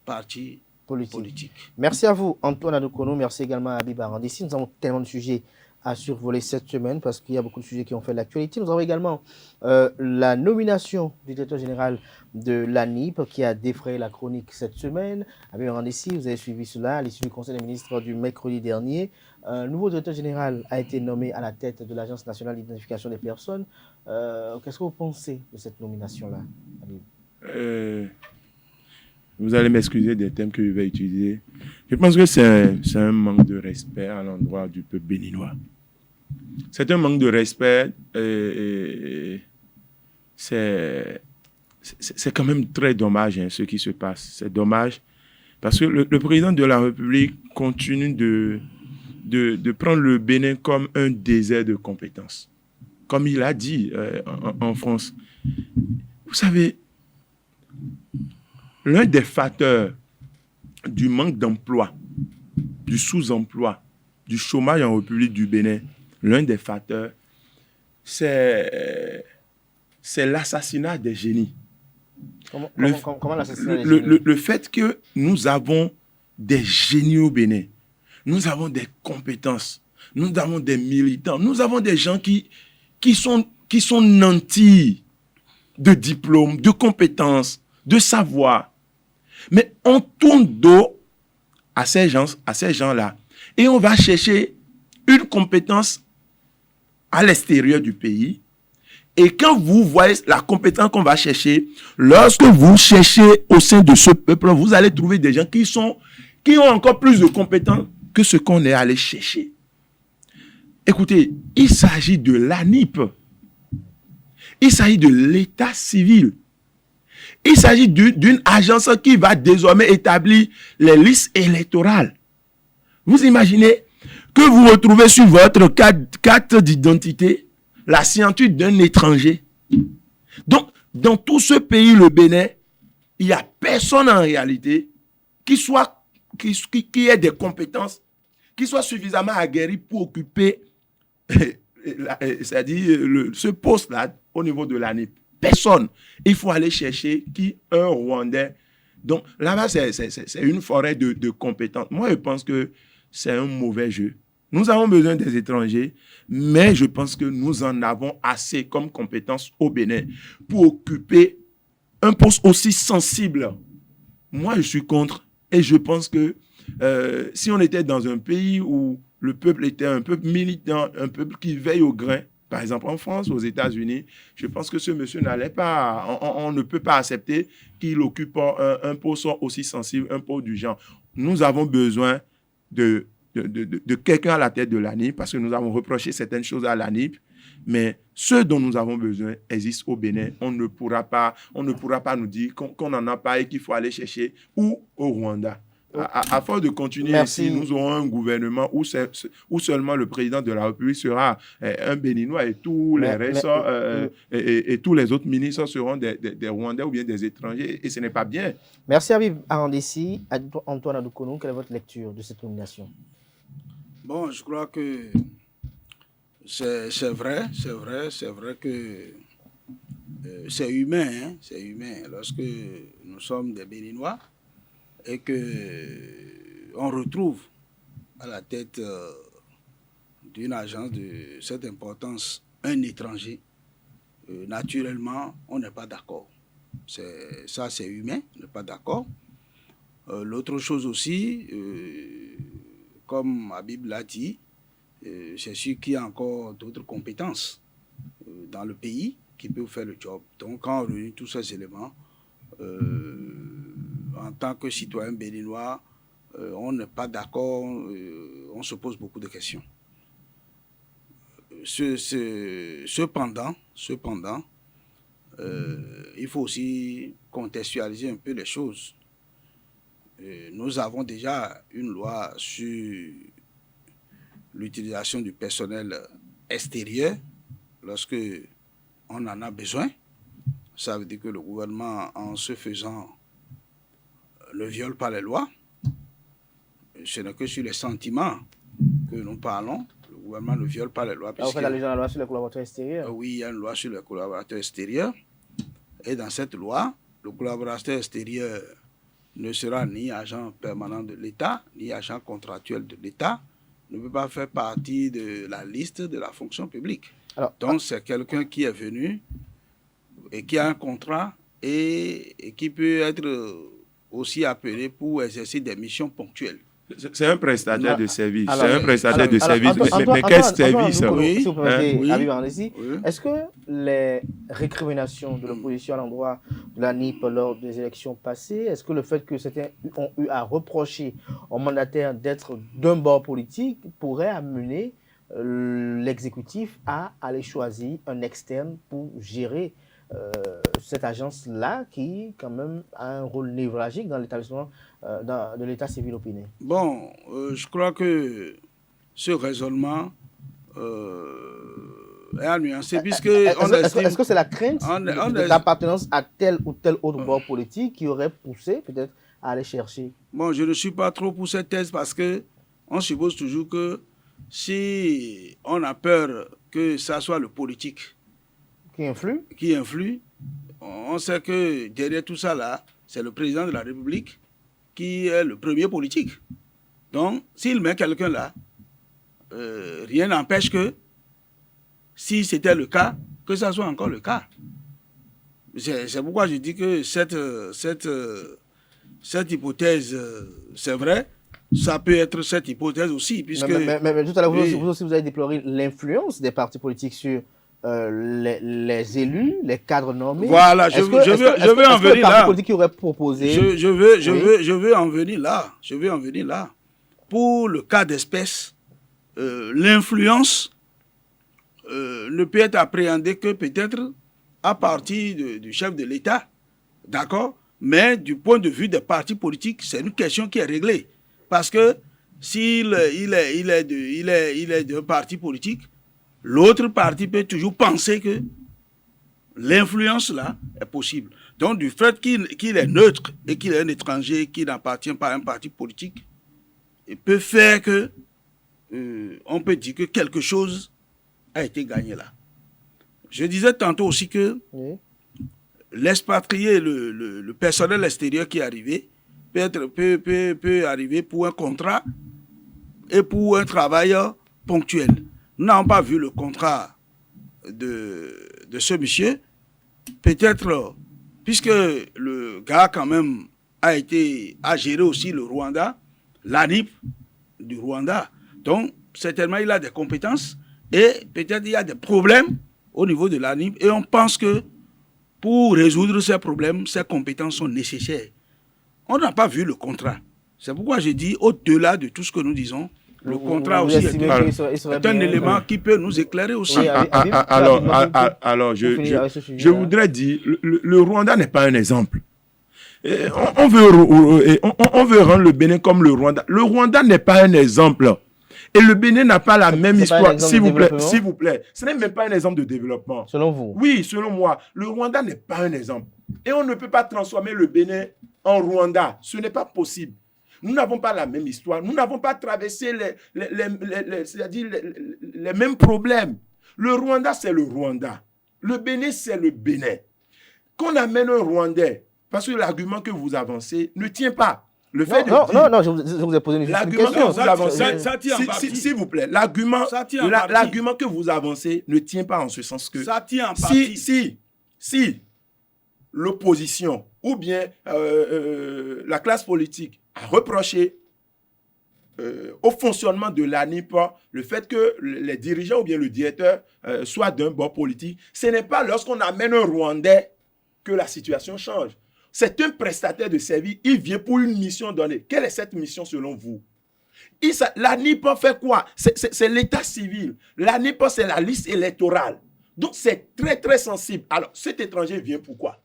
parti politique. Merci à vous, Antoine Adoukonou. Merci également à Habib Arandessi. Nous avons tellement de sujets à survoler cette semaine parce qu'il y a beaucoup de sujets qui ont fait l'actualité. Nous avons également la nomination du directeur général de l'ANIP qui a défrayé la chronique cette semaine. Habib Arandessi, vous avez suivi cela à l'issue du Conseil des ministres du mercredi dernier. Un nouveau directeur général a été nommé à la tête de l'Agence nationale d'identification des personnes. Qu'est-ce que vous pensez de cette nomination-là, Habib? Vous allez m'excuser des termes que je vais utiliser. Je pense que c'est un manque de respect à l'endroit du peuple béninois. C'est un manque de respect et c'est quand même très dommage ce qui se passe. C'est dommage parce que le président de la République continue de prendre le Bénin comme un désert de compétences. Comme il a dit en France. Vous savez, l'un des facteurs du manque d'emploi, du sous-emploi, du chômage en République du Bénin, l'un des facteurs, c'est l'assassinat des génies. Comment l'assassinat des génies? Le fait que nous avons des génies au Bénin, nous avons des compétences, nous avons des militants, nous avons des gens qui sont nantis de diplômes, de compétences, de savoir. Mais on tourne dos à ces gens-là et on va chercher une compétence à l'extérieur du pays. Et quand vous voyez la compétence qu'on va chercher, lorsque vous cherchez au sein de ce peuple, vous allez trouver des gens qui ont encore plus de compétences que ce qu'on est allé chercher. Écoutez, il s'agit de l'ANIP. Il s'agit de l'état civil. Il s'agit d'une agence qui va désormais établir les listes électorales. Vous imaginez que vous retrouvez sur votre carte d'identité la signature d'un étranger. Donc, dans tout ce pays, le Bénin, il n'y a personne en réalité qui ait des compétences, qui soit suffisamment aguerri pour occuper c'est-à-dire ce poste-là au niveau de l'ANIP. Personne. Il faut aller chercher un Rwandais. Donc là-bas, c'est une forêt de compétences. Moi, je pense que c'est un mauvais jeu. Nous avons besoin des étrangers, mais je pense que nous en avons assez comme compétences au Bénin pour occuper un poste aussi sensible. Moi, je suis contre et je pense que si on était dans un pays où le peuple était un peuple militant, un peuple qui veille au grain, par exemple en France, aux États-Unis, je pense que ce monsieur n'allait pas, on ne peut pas accepter qu'il occupe un poste aussi sensible, un poste du genre. Nous avons besoin de quelqu'un à la tête de l'ANIP, parce que nous avons reproché certaines choses à l'ANIP, mais ce dont nous avons besoin existe au Bénin. On ne pourra pas nous dire qu'on n'en a pas et qu'il faut aller chercher ou au Rwanda. À force de continuer ici, nous aurons un gouvernement où seulement le président de la République sera un Béninois et tous les ressorts et tous les autres ministres seront des Rwandais ou bien des étrangers, et ce n'est pas bien. Merci Habib Arandessi. Antoine Adoukonou, quelle est votre lecture de cette nomination? Bon, je crois que c'est vrai que c'est humain, hein, c'est humain. Lorsque nous sommes des Béninois et qu'on retrouve à la tête d'une agence de cette importance un étranger, naturellement, on n'est pas d'accord. Ça, c'est humain, on n'est pas d'accord. L'autre chose aussi, comme Habib l'a dit, c'est sûr qu'il y a encore d'autres compétences dans le pays qui peuvent faire le job. Donc, quand on réunit tous ces éléments, en tant que citoyen béninois, on n'est pas d'accord, on se pose beaucoup de questions. Cependant, il faut aussi contextualiser un peu les choses. Nous avons déjà une loi sur l'utilisation du personnel extérieur lorsque on en a besoin. Ça veut dire que le gouvernement, en se faisant, ne viole pas les lois. Ce n'est que sur les sentiments que nous parlons. Le gouvernement ne viole pas les lois. On fait la loi sur les collaborateurs extérieurs. Oui, il y a une loi sur les collaborateurs extérieurs. Et dans cette loi, le collaborateur extérieur ne sera ni agent permanent de l'État, ni agent contractuel de l'État, ne peut pas faire partie de la liste de la fonction publique. Donc, c'est quelqu'un qui est venu et qui a un contrat et qui peut être aussi appelé pour exercer des missions ponctuelles. C'est un prestataire de service. C'est un prestataire de service. Mais quel service? Si vous permettez, Habib Arandessi, est-ce que les récriminations de l'opposition à l'endroit de l'ANIP lors des élections passées, est-ce que le fait que certains ont eu à reprocher au mandataire d'être d'un bord politique pourrait amener l'exécutif à aller choisir un externe pour gérer cette agence-là qui, quand même, a un rôle névralgique dans l'établissement de l'état civil au Bénin? Bon, je crois que ce raisonnement est à nuancer, puisque... Est-ce que c'est la crainte de l'appartenance à tel ou tel autre bord politique qui aurait poussé, peut-être, à aller chercher? Bon, je ne suis pas trop pour cette thèse, parce qu'on suppose toujours que si on a peur que ça soit le politique qui influe, on sait que derrière tout ça là, c'est le président de la République qui est le premier politique. Donc, s'il met quelqu'un là, rien n'empêche que, si c'était le cas, que ça soit encore le cas. C'est pourquoi je dis que cette hypothèse, c'est vrai, ça peut être cette hypothèse aussi, puisque... Mais tout à l'heure, vous avez déploré l'influence des partis politiques sur les élus, les cadres nommés. Voilà, je veux en venir là. Politique qui aurait proposé. Je veux en venir là. Pour le cas d'espèce, l'influence ne peut être appréhendée que peut-être à partir du chef de l'État. D'accord? Mais du point de vue des partis politiques, c'est une question qui est réglée. Parce que s'il est d'un parti politique, l'autre parti peut toujours penser que l'influence là est possible. Donc, du fait qu'il est neutre et qu'il est un étranger qui n'appartient pas à un parti politique, il peut faire que, on peut dire que quelque chose a été gagné là. Je disais tantôt aussi que l'expatrié, le personnel extérieur qui est arrivé, peut arriver pour un contrat et pour un travail ponctuel. Nous n'avons pas vu le contrat de ce monsieur. Peut-être, puisque le gars quand même a géré aussi le Rwanda, l'ANIP du Rwanda. Donc, certainement, il a des compétences et peut-être il y a des problèmes au niveau de l'ANIP et on pense que pour résoudre ces problèmes, ces compétences sont nécessaires. On n'a pas vu le contrat. C'est pourquoi je dis, au-delà de tout ce que nous disons, le contrat aussi est un élément qui peut nous éclairer aussi. Alors, je voudrais dire, le Rwanda n'est pas un exemple. On veut rendre le Bénin comme le Rwanda. Le Rwanda n'est pas un exemple. Et le Bénin n'a pas la même histoire. S'il vous plaît. Ce n'est même pas un exemple de développement. Selon vous? Oui, selon moi. Le Rwanda n'est pas un exemple. Et on ne peut pas transformer le Bénin en Rwanda. Ce n'est pas possible. Nous n'avons pas la même histoire. Nous n'avons pas traversé les mêmes problèmes. Le Rwanda, c'est le Rwanda. Le Bénin, c'est le Bénin. Qu'on amène un Rwandais, parce que l'argument que vous avancez ne tient pas. Le fait non, je vous ai posé une question. Que vous avancez, s'il vous plaît, l'argument que vous avancez ne tient pas en ce sens que ça tient en partie. Si l'opposition ou bien la classe politique a reproché au fonctionnement de l'ANIP le fait que les dirigeants ou bien le directeur soient d'un bord politique, ce n'est pas lorsqu'on amène un Rwandais que la situation change. C'est un prestataire de service, il vient pour une mission donnée. Quelle est cette mission selon vous? L'ANIP fait quoi? C'est l'état civil. L'ANIP, c'est la liste électorale. Donc, c'est très, très sensible. Alors, cet étranger vient pourquoi?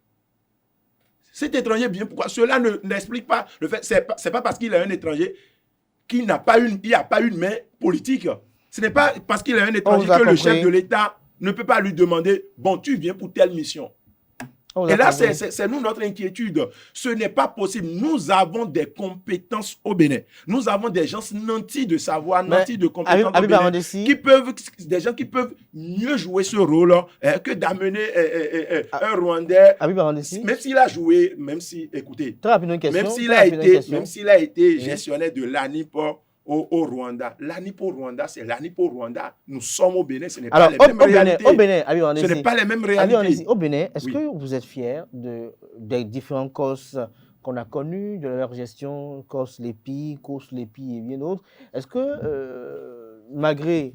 Cela n'explique pas le fait. C'est pas parce qu'il est un étranger qu'il n'y a pas une main politique. Ce n'est pas parce qu'il est un étranger que le chef de l'État ne peut pas lui demander « Bon, tu viens pour telle mission ». Et là, c'est nous notre inquiétude. Ce n'est pas possible. Nous avons des compétences au Bénin. Nous avons des gens nantis de savoir, nantis de compétences au Bénin, des gens qui peuvent mieux jouer ce rôle que d'amener un Rwandais. Même s'il a joué, même s'il a été gestionnaire de l'ANIP au Rwanda. L'ANIP au Rwanda, c'est l'ANIP au Rwanda. Nous sommes au Bénin, ce n'est pas les mêmes réalités. Ce n'est pas les mêmes réalités. Au Bénin, est-ce que vous êtes fiers des différents causes qu'on a connus, de leur gestion, COS Lépi et bien d'autres? Est-ce que, malgré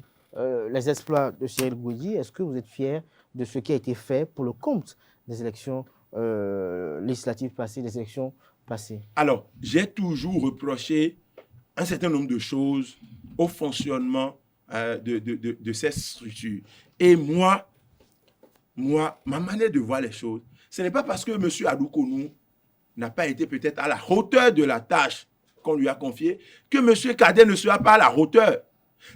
les exploits de Cyril Gouidi, est-ce que vous êtes fiers de ce qui a été fait pour le compte des élections législatives passées, des élections passées? Alors, j'ai toujours reproché un certain nombre de choses au fonctionnement de ces structures. Et moi, ma manière de voir les choses, ce n'est pas parce que M. Adou Konou n'a pas été peut-être à la hauteur de la tâche qu'on lui a confiée que M. Cadet ne sera pas à la hauteur.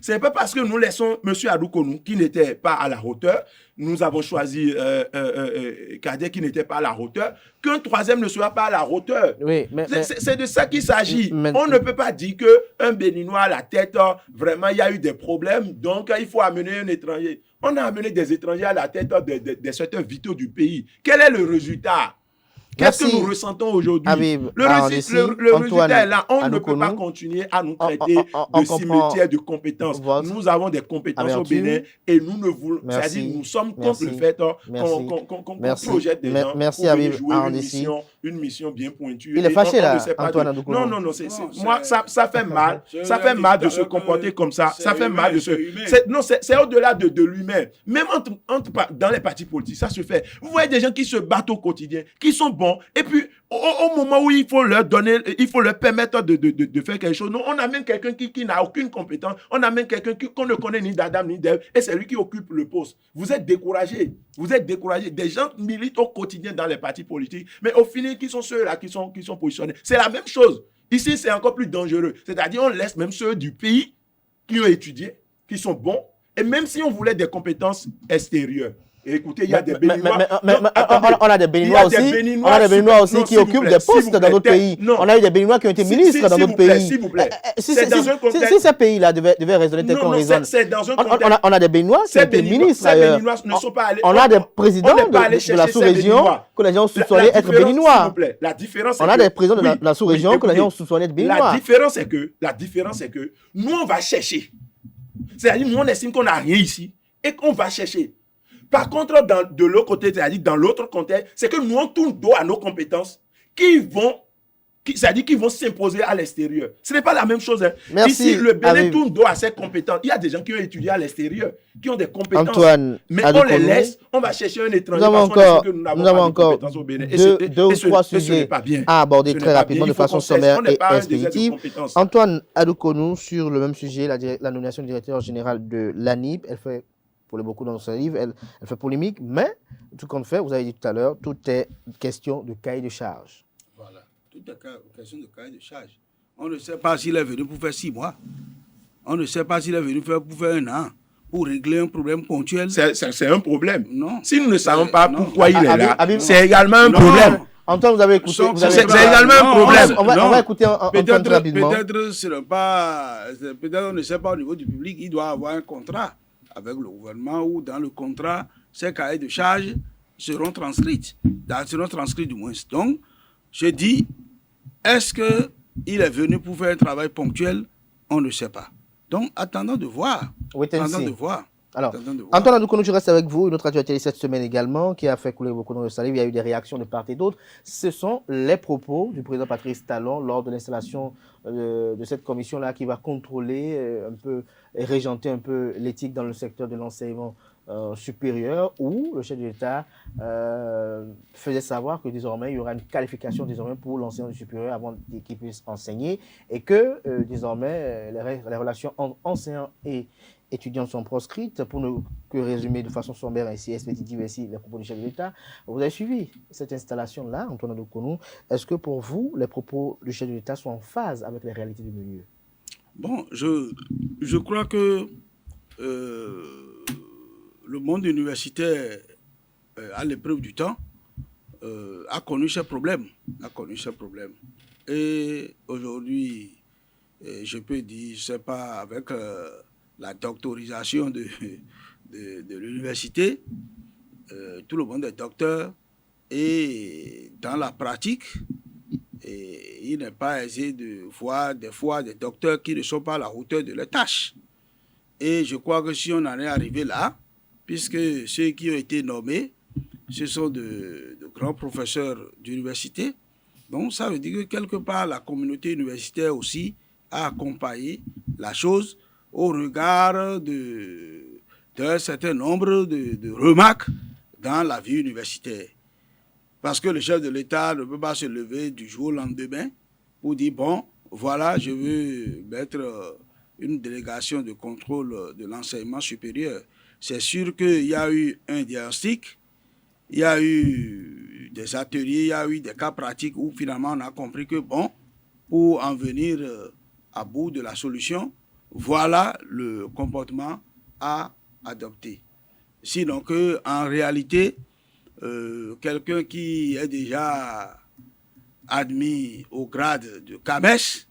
Ce n'est pas parce que nous laissons M. Adou Konou qui n'était pas à la hauteur, nous avons choisi Cadet qui n'était pas à la hauteur, qu'un troisième ne sera pas à la hauteur. Oui, c'est de ça qu'il s'agit. On ne peut pas dire qu'un Béninois à la tête, vraiment, il y a eu des problèmes, donc il faut amener un étranger. On a amené des étrangers à la tête des secteurs vitaux du pays. Quel est le résultat? Qu'est-ce que nous ressentons aujourd'hui? Le résultat est là. On ne peut pas continuer à nous traiter de cimetière de compétences. Nous avons des compétences au Bénin et nous ne voulons. C'est-à-dire, nous sommes contre le fait qu'on projette des gens pour jouer une mission bien pointue. Il est fâché là, Antoine Adoukono. Non. Moi, ça fait mal. Ça fait mal de se comporter comme ça. Ça fait mal de se. Non, c'est au-delà de lui-même. Même dans les partis politiques, ça se fait. Vous voyez des gens qui se battent au quotidien, qui sont bons. Et puis, Au moment où il faut leur donner, il faut leur permettre de faire quelque chose. Non, on amène quelqu'un qui n'a aucune compétence, on amène quelqu'un qu'on ne connaît ni d'Adam ni d'Ève, et c'est lui qui occupe le poste. Vous êtes découragés. Vous êtes découragés. Des gens militent au quotidien dans les partis politiques, mais au final, qui sont ceux-là qui sont positionnés. C'est la même chose. Ici, c'est encore plus dangereux. C'est-à-dire, on laisse même ceux du pays qui ont étudié, qui sont bons, et même si on voulait des compétences extérieures. Et écoutez, il y a des Béninois. On a des Béninois aussi. On a des Béninois aussi qui occupent des postes dans d'autres pays. On a eu des Béninois qui ont été ministres dans d'autres pays. S'il vous plaît. Si ces pays-là devaient raisonner tel qu'on raisonne. On a des Béninois qui ont été ministres ailleurs. On a des présidents de la sous-région que les gens ont soupçonné être Béninois. On a des présidents de la sous-région que les gens ont soupçonné être Béninois. La différence, c'est que nous, on va chercher. C'est-à-dire, nous, on estime qu'on n'a rien ici et qu'on va chercher. Par contre, de l'autre côté, c'est-à-dire dans l'autre contexte, c'est que nous, on tourne dos à nos compétences c'est-à-dire qu'ils vont s'imposer à l'extérieur. Ce n'est pas la même chose. Hein. Merci, ici, le Bénin tourne dos à ses compétences. Il y a des gens qui ont étudié à l'extérieur, qui ont des compétences. Antoine, mais on les laisse, on va chercher un étranger nous avons encore deux ou trois sujets à aborder très rapidement de façon sommaire et expéditive. Antoine Adoukonou, sur le même sujet, la nomination du directeur général de l'ANIP, elle fait, pour les beaucoup dans son livre, elle fait polémique, mais tout compte fait, vous avez dit tout à l'heure, tout est question de cahier de charge. Voilà, tout est question de cahier de charge. On ne sait pas s'il est venu pour faire 6 mois. On ne sait pas s'il est venu pour faire 1 an, pour régler un problème ponctuel. C'est un problème. Non. Si nous ne savons pas pourquoi il est là, c'est également un problème. Antoine, vous avez écouté. C'est également un problème. On va écouter Antoine rapidement. Peut-être on ne sait pas au niveau du public, il doit avoir un contrat avec le gouvernement ou dans le contrat, ces cahiers de charges seront transcrits du moins. Donc, je dis, est-ce qu'il est venu pour faire un travail ponctuel? On ne sait pas. Donc, attendons de voir. Attendons de voir. Alors, Antoine Adoukonou, je reste avec vous. Une autre actualité cette semaine également qui a fait couler beaucoup de salive. Il y a eu des réactions de part et d'autre. Ce sont les propos du président Patrice Talon lors de l'installation de cette commission-là qui va contrôler un peu et régenter un peu l'éthique dans le secteur de l'enseignement supérieur, où le chef de l'État faisait savoir que désormais il y aura une qualification désormais pour l'enseignement supérieur avant qu'il puisse enseigner et que désormais les relations entre enseignants et étudiants sont proscrites. Pour ne que résumer de façon sommaire ainsi expéditive ainsi les propos du chef de l'État, vous avez suivi cette installation-là, Antoine Adoukonou. Est-ce que pour vous, les propos du chef de l'État sont en phase avec les réalités du milieu? Bon, je crois que le monde universitaire, à l'épreuve du temps, a connu ses problèmes. Et aujourd'hui, je peux dire, je ne sais pas, avec la doctorisation de l'université, tout le monde est docteur. Et dans la pratique, il n'est pas aisé de voir des fois des docteurs qui ne sont pas à la hauteur de leurs tâches. Et je crois que si on en est arrivé là, puisque ceux qui ont été nommés, ce sont de grands professeurs d'université, donc ça veut dire que quelque part la communauté universitaire aussi a accompagné la chose au regard d'un certain nombre de remarques dans la vie universitaire. Parce que le chef de l'État ne peut pas se lever du jour au lendemain pour dire, bon, voilà, je veux mettre une délégation de contrôle de l'enseignement supérieur. C'est sûr qu'il y a eu un diagnostic, il y a eu des ateliers, il y a eu des cas pratiques où finalement on a compris que, bon, pour en venir à bout de la solution, voilà le comportement à adopter. Sinon qu'en réalité, quelqu'un qui est déjà admis au grade de CAMES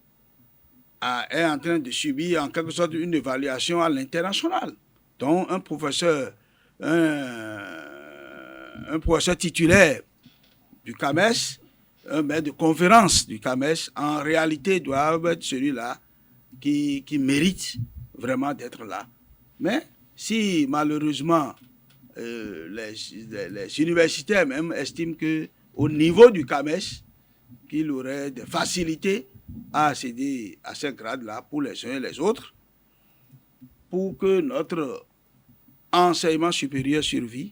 est en train de subir en quelque sorte une évaluation à l'international. Donc un professeur titulaire du CAMES, un maître de conférence du CAMES, en réalité doit être celui-là qui mérite vraiment d'être là. Mais si malheureusement les universitaires même estiment qu'au niveau du CAMES, qu'il aurait des facilités à accéder à ce grade-là pour les uns et les autres, pour que notre enseignement supérieur survive,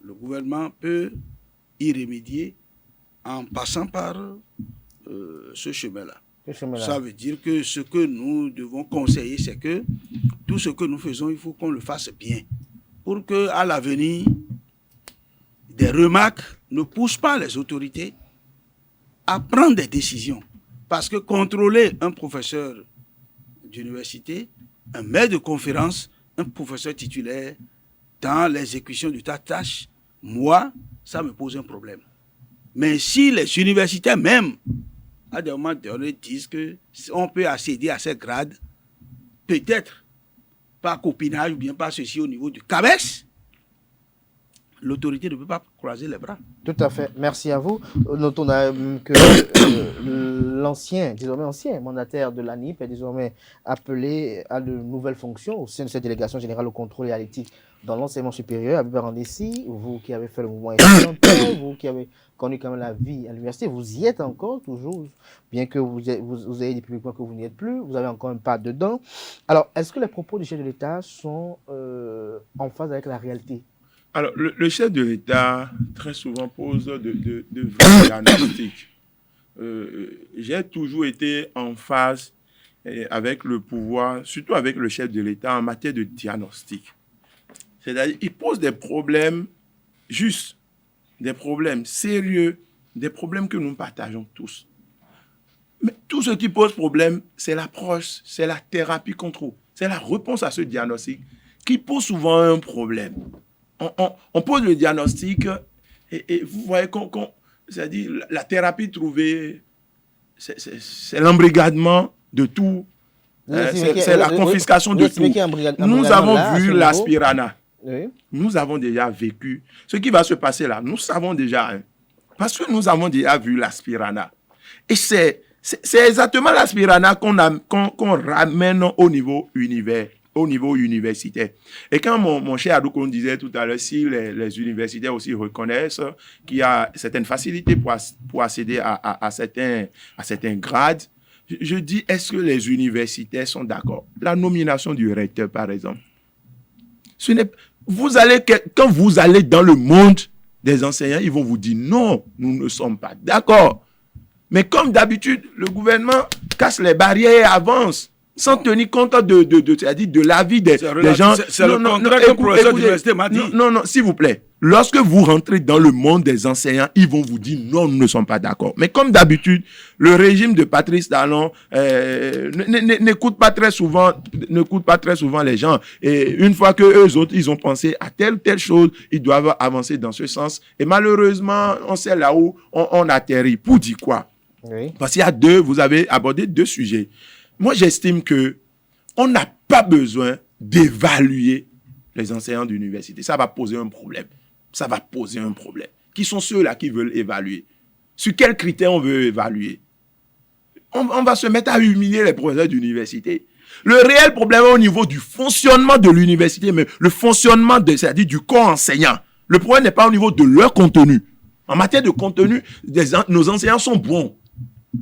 le gouvernement peut y remédier en passant par ce chemin-là. Ça veut dire que ce que nous devons conseiller, c'est que tout ce que nous faisons, il faut qu'on le fasse bien. Pour qu'à l'avenir, des remarques ne poussent pas les autorités à prendre des décisions. Parce que contrôler un professeur d'université, un maître de conférence, un professeur titulaire dans l'exécution de ta tâche, moi, ça me pose un problème. Mais si les universités même, à des moments donnés, disent qu'on peut accéder à ces grades, peut-être par copinage ou bien par ceci au niveau du CABES, l'autorité ne peut pas croiser les bras. Tout à fait. Merci à vous. Notons que l'ancien, désormais ancien mandataire de l'ANIP est désormais appelé à de nouvelles fonctions au sein de cette délégation générale au contrôle et à l'éthique dans l'enseignement supérieur. Abib Arandessi, vous qui avez fait le mouvement étudiantin, vous qui avez connu quand même la vie à l'université, vous y êtes encore toujours, bien que vous ayez dit publiquement que vous n'y êtes plus, vous avez encore un pas dedans. Alors, est-ce que les propos du chef de l'État sont en phase avec la réalité? Alors, le chef de l'État, très souvent, pose de vrais diagnostics. J'ai toujours été en phase avec le pouvoir, surtout avec le chef de l'État, en matière de diagnostic. C'est-à-dire, il pose des problèmes justes, des problèmes sérieux, des problèmes que nous partageons tous. Mais tout ce qui pose problème, c'est l'approche, c'est la thérapie contrôle, c'est la réponse à ce diagnostic qui pose souvent un problème. On pose le diagnostic et vous voyez c'est-à-dire la thérapie trouvée, c'est l'embrigadement de tout, c'est la confiscation de tout. Nous avons vu l'aspirana. Oui. Nous avons déjà vécu. Ce qui va se passer là, nous savons déjà. Parce que nous avons déjà vu l'aspirana. Et c'est exactement l'aspirana qu'on ramène au niveau universitaire. Et quand mon cher Adoukoun disait tout à l'heure, si les universitaires aussi reconnaissent qu'il y a certaines facilités pour accéder à certains grades, je dis, est-ce que les universitaires sont d'accord? La nomination du recteur, par exemple. Quand vous allez dans le monde des enseignants, ils vont vous dire non, nous ne sommes pas d'accord. Mais comme d'habitude, le gouvernement casse les barrières et avance sans tenir compte de l'avis des gens. C'est le contraire que le professeur d'université m'a dit. Non, s'il vous plaît. Lorsque vous rentrez dans le monde des enseignants, ils vont vous dire non, nous ne sommes pas d'accord. Mais comme d'habitude, le régime de Patrice Talon n'écoute pas très souvent les gens. Et une fois que eux autres, ils ont pensé à telle chose, ils doivent avancer dans ce sens. Et malheureusement, on sait là où on atterrit. Pour dire quoi? Oui. Parce qu'il y a vous avez abordé deux sujets. Moi, j'estime que on n'a pas besoin d'évaluer les enseignants d'université. Ça va poser un problème. Qui sont ceux-là qui veulent évaluer? Sur quels critères on veut évaluer? On va se mettre à humilier les professeurs d'université. Le réel problème est au niveau du fonctionnement de l'université, mais le fonctionnement c'est-à-dire du corps enseignant. Le problème n'est pas au niveau de leur contenu. En matière de contenu, nos enseignants sont bons.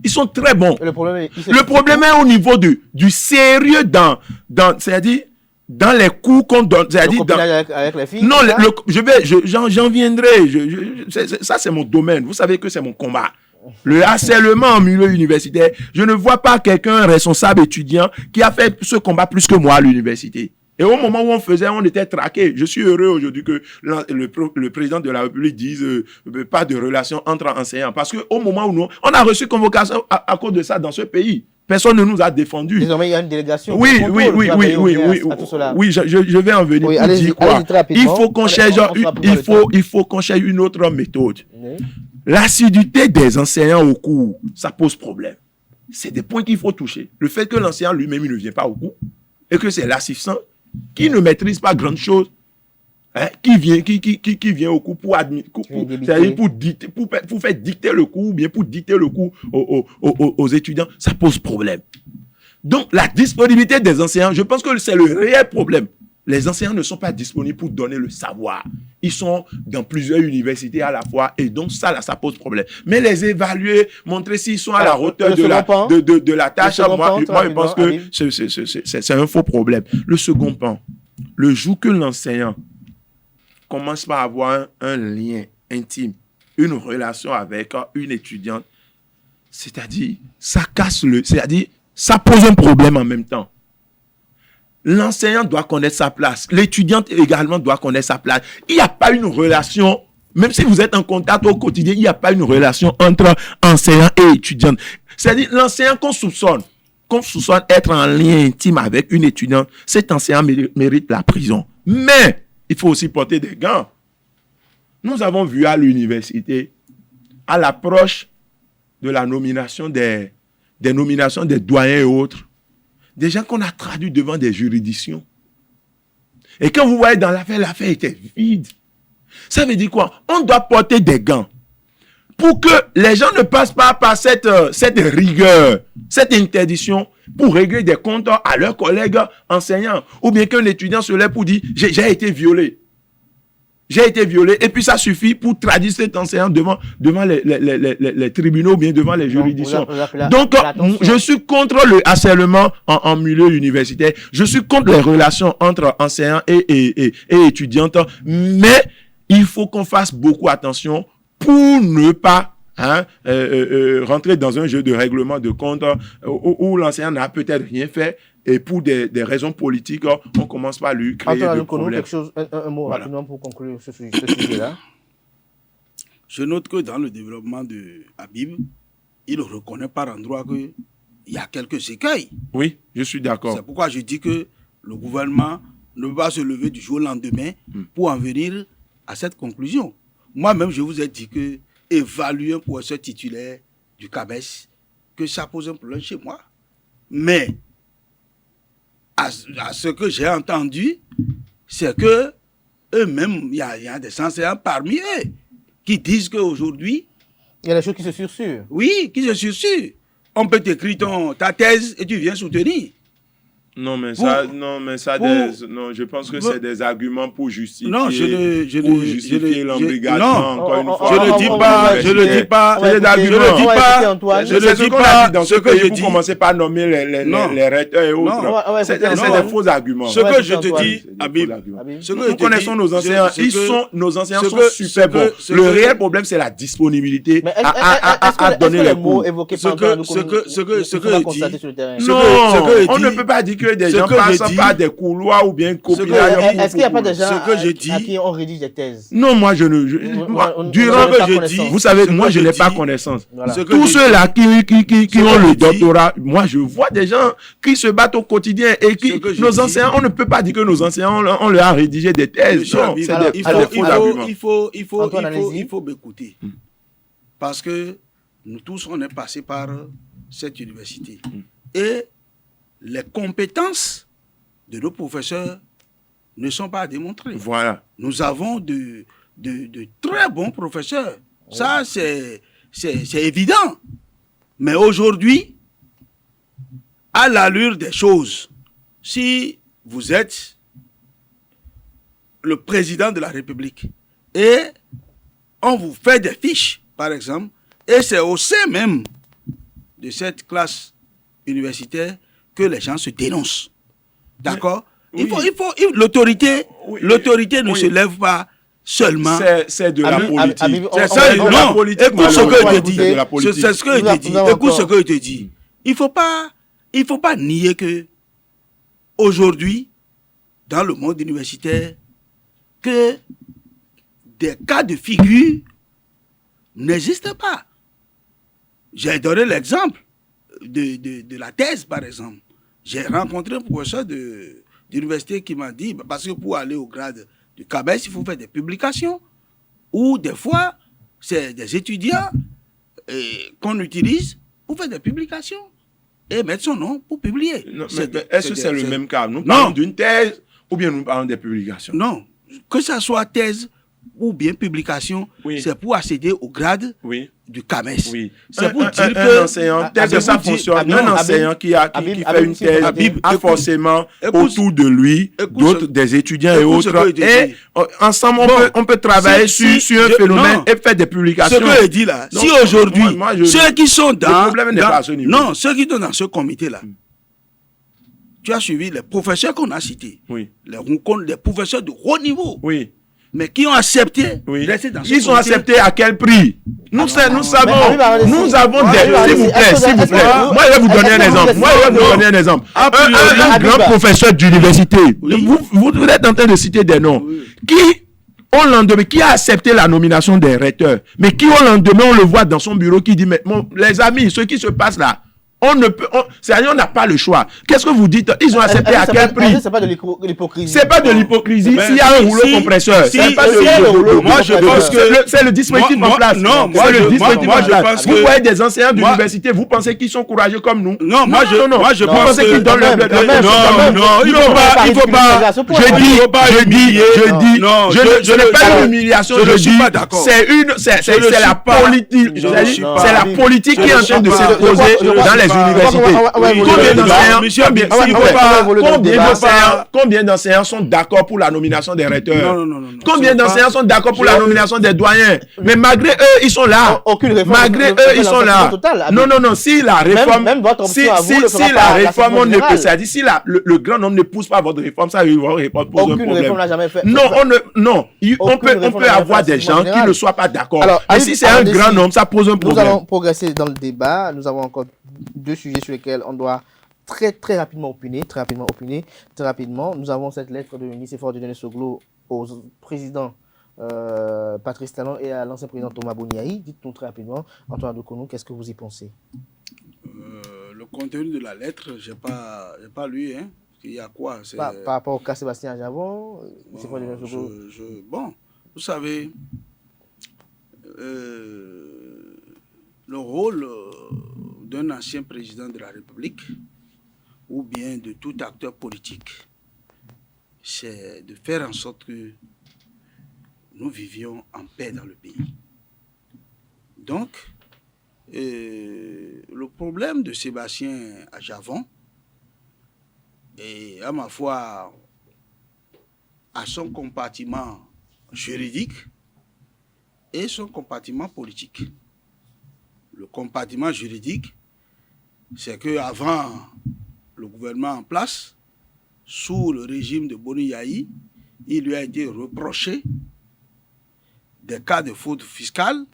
Ils sont très bons. Le problème est au niveau du sérieux c'est-à-dire dans les cours qu'on donne. C'est-à-dire avec les filles. Non, j'en viendrai. Ça, c'est mon domaine. Vous savez que c'est mon combat. Le harcèlement en milieu universitaire. Je ne vois pas quelqu'un responsable étudiant qui a fait ce combat plus que moi à l'université. Et au moment où on était traqués. Je suis heureux aujourd'hui que le président de la République dise pas de relation entre enseignants. Parce qu'au moment où on a reçu convocation à cause de ça dans ce pays. Personne ne nous a défendus. Désormais, il y a une délégation. Oui, je vais en venir. Oui, allez-y, il faut qu'on cherche une autre méthode. Oui. L'assiduité des enseignants au cours, ça pose problème. C'est des points qu'il faut toucher. Le fait que l'enseignant lui-même il ne vient pas au cours et que c'est l'assistant qui ne maîtrise pas grande chose, qui vient au cours pour faire dicter le cours, ou bien pour dicter le cours aux étudiants, ça pose problème. Donc, la disponibilité des enseignants, je pense que c'est le réel problème. Les enseignants ne sont pas disponibles pour donner le savoir. Ils sont dans plusieurs universités à la fois et donc ça pose problème. Mais les évaluer, montrer s'ils sont à la hauteur de la tâche, moi je pense que c'est un faux problème. Le second pan, le jour que l'enseignant commence par avoir un lien intime une relation avec une étudiante, c'est-à-dire, ça casse c'est-à-dire, ça pose un problème en même temps. L'enseignant doit connaître sa place. L'étudiante également doit connaître sa place. Il n'y a pas une relation, même si vous êtes en contact au quotidien, il n'y a pas une relation entre enseignant et étudiante. C'est-à-dire, l'enseignant qu'on soupçonne être en lien intime avec une étudiante, cet enseignant mérite la prison. Mais, il faut aussi porter des gants. Nous avons vu à l'université, à l'approche de la nomination des nominations des doyens et autres, des gens qu'on a traduits devant des juridictions. Et quand vous voyez dans l'affaire était vide. Ça veut dire quoi? On doit porter des gants pour que les gens ne passent pas par cette rigueur, cette interdiction pour régler des comptes à leurs collègues enseignants. Ou bien qu'un étudiant se lève pour dire « j'ai été violé ». J'ai été violé, et puis ça suffit pour traduire cet enseignant devant les tribunaux ou bien devant les juridictions. Donc, je suis contre le harcèlement en milieu universitaire. Je suis contre les relations entre enseignants et étudiantes. Mais il faut qu'on fasse beaucoup attention pour ne pas rentrer dans un jeu de règlement de compte où l'enseignant n'a peut-être rien fait. Et pour des raisons politiques, on commence par lui créer des problèmes. Un mot rapidement pour conclure ce sujet-là. Je note que dans le développement de Habib, il reconnaît par endroit qu'il y a quelques écueils. Oui, je suis d'accord. C'est pourquoi je dis que le gouvernement ne va se lever du jour au lendemain pour en venir à cette conclusion. Moi-même, je vous ai dit que évaluer un professeur titulaire du CABES, que ça pose un problème chez moi. Mais à ce que j'ai entendu, c'est que eux-mêmes, il y a des enseignants parmi eux qui disent qu'aujourd'hui... Il y a des choses qui se sursurent. Oui, qui se sursurent. On peut t'écrire ta thèse et tu viens soutenir. Non, mais je pense que c'est des arguments pour justifier, l'embrigadement, encore une fois. Je ne dis pas. C'est des arguments. Je ne dis pas dans ce que je dis. Vous commencez par nommer les recteurs et autres. C'est des faux arguments. Ce que je te dis, Habib, nous connaissons nos enseignants. Nos enseignants sont super bons. Le réel problème, c'est la disponibilité à donner les cours. Ce que je dis, non, on ne peut pas dire que des gens passent par des couloirs ou bien copient. Est-ce qu'il n'y a pas des gens à qui ont rédigé des thèses? Non, moi je ne. Durant que je dis, vous savez, moi je n'ai pas connaissance. Tous ceux-là qui ont le doctorat, moi je vois des gens qui se battent au quotidien et qui, nos enseignants, on ne peut pas dire que nos enseignants, on leur a rédigé des thèses. Non, c'est des faux arguments. Il faut m'écouter. Parce que nous tous, on est passés par cette université. Et les compétences de nos professeurs ne sont pas démontrées. Voilà. Nous avons de très bons professeurs. Ça, c'est évident. Mais aujourd'hui, à l'allure des choses, si vous êtes le président de la République et on vous fait des fiches, par exemple, et c'est au sein même de cette classe universitaire que les gens se dénoncent. D'accord? Oui. L'autorité ne se lève pas seulement. C'est de la politique. C'est ça, non. Écoute ce que je dis. C'est ce que je dis. Écoute ce que je te dis. Il faut pas nier que aujourd'hui, dans le monde universitaire, que des cas de figure n'existent pas. J'ai donné l'exemple de la thèse, par exemple. J'ai rencontré un professeur d'université qui m'a dit, parce que pour aller au grade du CABES, il faut faire des publications. Ou des fois, c'est des étudiants qu'on utilise pour faire des publications et mettre son nom pour publier. Est-ce que c'est le même cas? Nous parlons d'une thèse ou bien nous parlons des publications? Non, que ça soit thèse ou bien publication, c'est pour accéder au grade du CAMES. Oui. C'est pour dire que... Un enseignant, tel que ça fonctionne, un enseignant qui fait une thèse a forcément autour de lui d'autres, des étudiants et autres. Et ensemble, on peut travailler sur un phénomène et faire des publications. Ce que je dis là, si aujourd'hui, ceux qui sont dans... Non, ceux qui sont dans ce comité-là, tu as suivi les professeurs qu'on a cités, les professeurs de haut niveau. Oui. mais qui ont accepté Oui. de rester dans ce Ils ont comité. accepté à quel prix? Nous savons, nous avons Moi, des... S'il vous plaît. Moi, je vais vous donner un exemple. Un grand professeur d'université. Vous êtes en train de citer des noms. Au lendemain, qui a accepté la nomination des recteurs, mais qui au lendemain, on le voit dans son bureau qui dit, mais les amis, ce qui se passe là, on ne peut, c'est-à-dire on n'a pas le choix. Qu'est-ce que vous dites? Ils ont accepté à quel prix? C'est pas de l'hypocrisie. C'est pas de l'hypocrisie. S'il y a un rouleau compresseur, c'est pas de rouleau. Moi, je pense que c'est le dispositif en place. Non, moi, je pense que vous voyez des enseignants d'université, vous pensez qu'ils sont courageux comme nous? Non, moi, je pense pensez qu'ils donnent leur non, il faut pas. Je n'ai pas l'humiliation. Je ne suis pas d'accord. C'est la politique. C'est la politique qui est en train de s'imposer dans les universités. Combien d'enseignants sont d'accord pour la nomination des recteurs? Combien d'enseignants sont d'accord pour la nomination des doyens? Mais malgré eux, ils sont là. Malgré eux, ils sont là. Non. Si la réforme, si la réforme, on ne peut, c'est-à-dire si le grand nombre ne pousse pas votre réforme, ça va pose un problème. Non, on peut avoir des gens qui ne soient pas d'accord. Mais si c'est un grand nombre, ça pose un problème. Nous allons progresser dans le débat. Nous avons encore 2 sujets sur lesquels on doit très rapidement opiner. Nous avons cette lettre de Nicéphore Dieudonné-Soglo au président Patrice Talon et à l'ancien président Thomas Boniaï. Dites-nous très rapidement, Antoine Adoukonou, qu'est-ce que vous y pensez? Le contenu de la lettre, je n'ai pas lu. Hein. Il y a quoi? Par rapport au cas Sébastien Ajavon, bon, vous savez, le rôle d'un ancien président de la République ou bien de tout acteur politique, c'est de faire en sorte que nous vivions en paix dans le pays. Donc, le problème de Sébastien Ajavon est, à ma foi, à son compartiment juridique et son compartiment politique. Le compartiment juridique, c'est qu'avant le gouvernement en place, sous le régime de Boniaï, il lui a été reproché des cas de fraude fiscale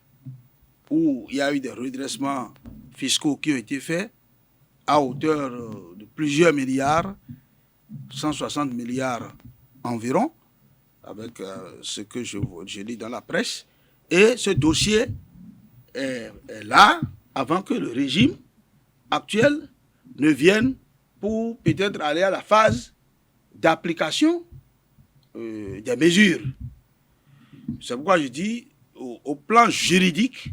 où il y a eu des redressements fiscaux qui ont été faits à hauteur de plusieurs milliards, 160 milliards environ, avec ce que je lis dans la presse. Et ce dossier est là avant que le régime actuel ne vienne pour peut-être aller à la phase d'application des mesures. C'est pourquoi je dis, au plan juridique,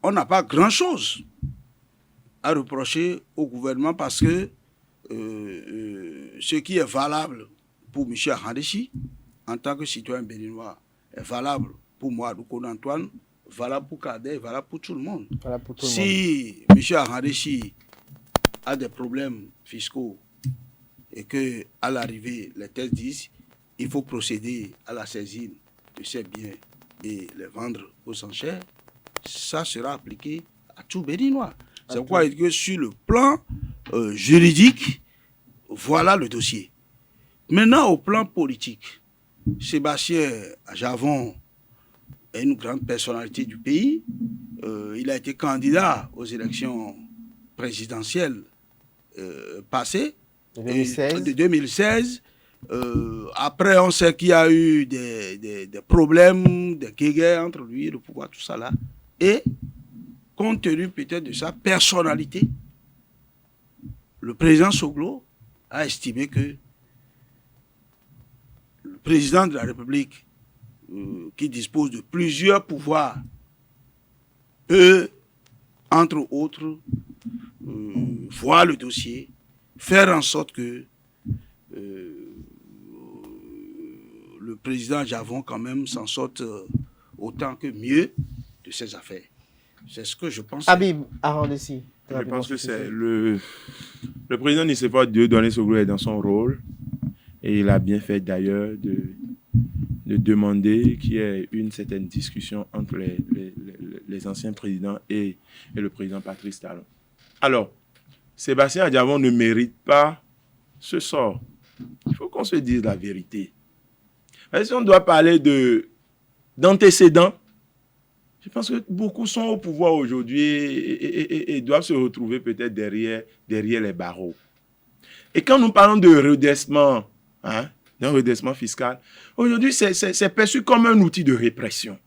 on n'a pas grand-chose à reprocher au gouvernement parce que ce qui est valable pour M. Arandessi, en tant que citoyen béninois, est valable pour moi, Adoukonou Antoine, valable pour Cadet, valable pour tout le monde. Si M. Arandessi a des problèmes fiscaux et qu'à l'arrivée, les tests disent qu'il faut procéder à la saisine de ces biens et les vendre aux enchères, ça sera appliqué à tout Béninois. C'est pourquoi que sur le plan juridique, voilà le dossier. Maintenant, au plan politique, Sébastien Ajavon est une grande personnalité du pays. Il a été candidat aux élections présidentielles passées, de 2016. Après, on sait qu'il y a eu des problèmes, des guéguerres entre lui et le pouvoir, tout ça là. Et, compte tenu peut-être de sa personnalité, le président Soglo a estimé que le président de la République, qui dispose de plusieurs pouvoirs, peut, entre autres, voir le dossier, faire en sorte que le président Javon quand même s'en sorte autant que mieux de ses affaires. C'est ce que je pense. Habib Arandessi. Je pense que c'est le président Nicéphore Dieudonné-Soglo est dans son rôle et il a bien fait d'ailleurs de demander qu'il y ait une certaine discussion entre les anciens présidents et le président Patrice Talon. Alors, Sébastien Ajavon ne mérite pas ce sort. Il faut qu'on se dise la vérité. Si on doit parler d'antécédents, je pense que beaucoup sont au pouvoir aujourd'hui et doivent se retrouver peut-être derrière les barreaux. Et quand nous parlons de redressement, d'un redressement fiscal, aujourd'hui, c'est perçu comme un outil de répression.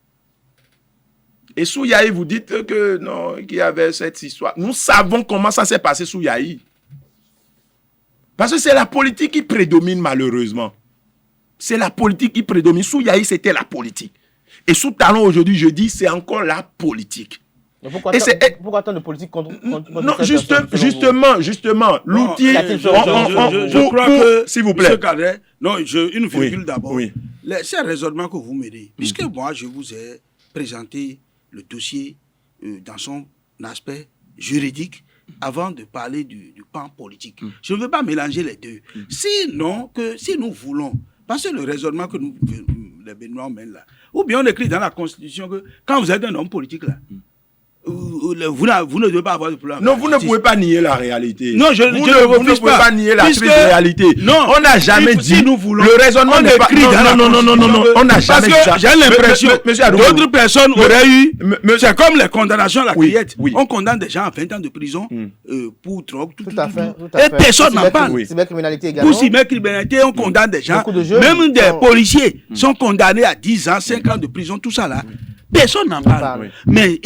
Et sous Yahi, vous dites que non, qu'il y avait cette histoire. Nous savons comment ça s'est passé sous Yahi. Parce que c'est la politique qui prédomine malheureusement. C'est la politique qui prédomine. Sous Yahi, c'était la politique. Et sous Talon, aujourd'hui, je dis, c'est encore la politique. Mais pourquoi tant de politique contre non, justement, l'outil... Je crois que, s'il vous plaît. M. Cadet, non, une virgule d'abord. Oui. C'est un raisonnement que vous menez. Puisque moi, je vous ai présenté le dossier dans son aspect juridique avant de parler du pan politique. Je ne veux pas mélanger les deux. Sinon, si nous voulons, parce que le raisonnement que les Béninois mènent là, ou bien on écrit dans la Constitution que quand vous êtes un homme politique là, vous ne devez pas avoir de problème. Non, vous ne pouvez pas nier la réalité. Non, je vous ne pouvez pas nier la triste réalité. Non, on n'a jamais dit. Si nous voulons, le raisonnement n'est pas. Non, on n'a jamais dit ça. J'ai l'impression que d'autres personnes auraient eu. C'est comme les condamnations à la criette. Oui. On condamne des gens à 20 ans de prison pour drogue. Tout à fait. Et personne n'en parle. Cybercriminalité également. Pour cybercriminalité, on condamne des gens. Même des policiers sont condamnés à 10 ans, 5 ans de prison, tout ça là. Personne n'en parle. Mais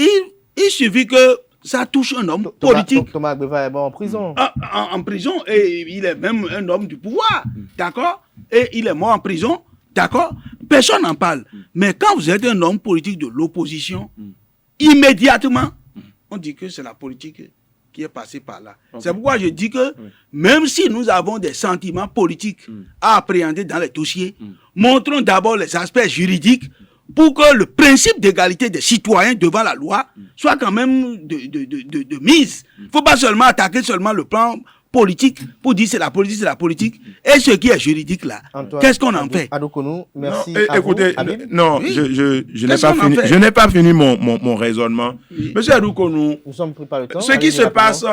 il suffit que ça touche un homme politique. Thomas Gbeva est mort en prison. En prison, et il est même un homme du pouvoir, d'accord? Et il est mort en prison, d'accord? Personne n'en parle. Mais quand vous êtes un homme politique de l'opposition, immédiatement, on dit que c'est la politique qui est passée par là. Okay. C'est pourquoi je dis que même si nous avons des sentiments politiques à appréhender dans les dossiers, montrons d'abord les aspects juridiques pour que le principe d'égalité des citoyens devant la loi soit quand même de mise. Il ne faut pas seulement attaquer seulement le plan politique pour dire c'est la politique. Et ce qui est juridique là, qu'est-ce qu'on en fait? Adokounou, merci. Écoutez, non, oui. je n'ai pas fini mon raisonnement. Oui. Monsieur Adokounou, nous sommes pris par le temps. Ce qui se passe,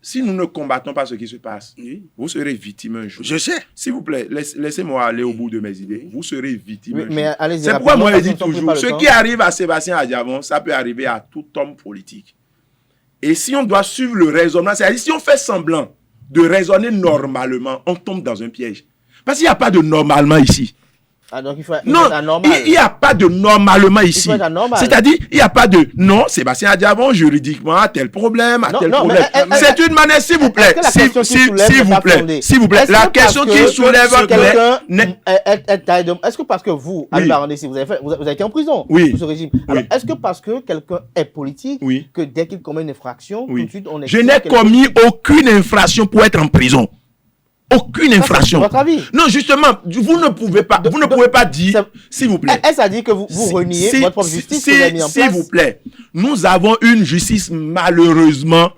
si nous ne combattons pas ce qui se passe, vous serez victime un jour. Je sais. S'il vous plaît, laissez-moi aller au bout de mes idées. Vous serez victime un jour. C'est pourquoi moi je dis toujours, ce qui arrive à Sébastien Adjamon, ça peut arriver à tout homme politique. Et si on doit suivre le raisonnement, c'est-à-dire si on fait semblant de raisonner normalement, on tombe dans un piège. Parce qu'il n'y a pas de normalement ici. Ah, donc il faut il n'y a pas de normalement ici. C'est-à-dire, il n'y a pas de non, Sébastien Adjamon, juridiquement, a tel problème, a tel problème. C'est une manière, s'il vous plaît. S'il vous plaît. La question qui soulève quelqu'un. Est-ce que parce que vous, Albert Andessi, vous avez été en prison sous ce régime. Alors, est-ce que parce que quelqu'un est politique, que dès qu'il commet une infraction, tout de suite on est. Je n'ai commis aucune infraction pour être en prison. Aucune infraction. Votre avis. Non, justement, vous ne pouvez pas dire, s'il vous plaît. Est-ce à dire que vous reniez votre propre justice que vous avez mis en place? S'il vous plaît, nous avons une justice malheureusement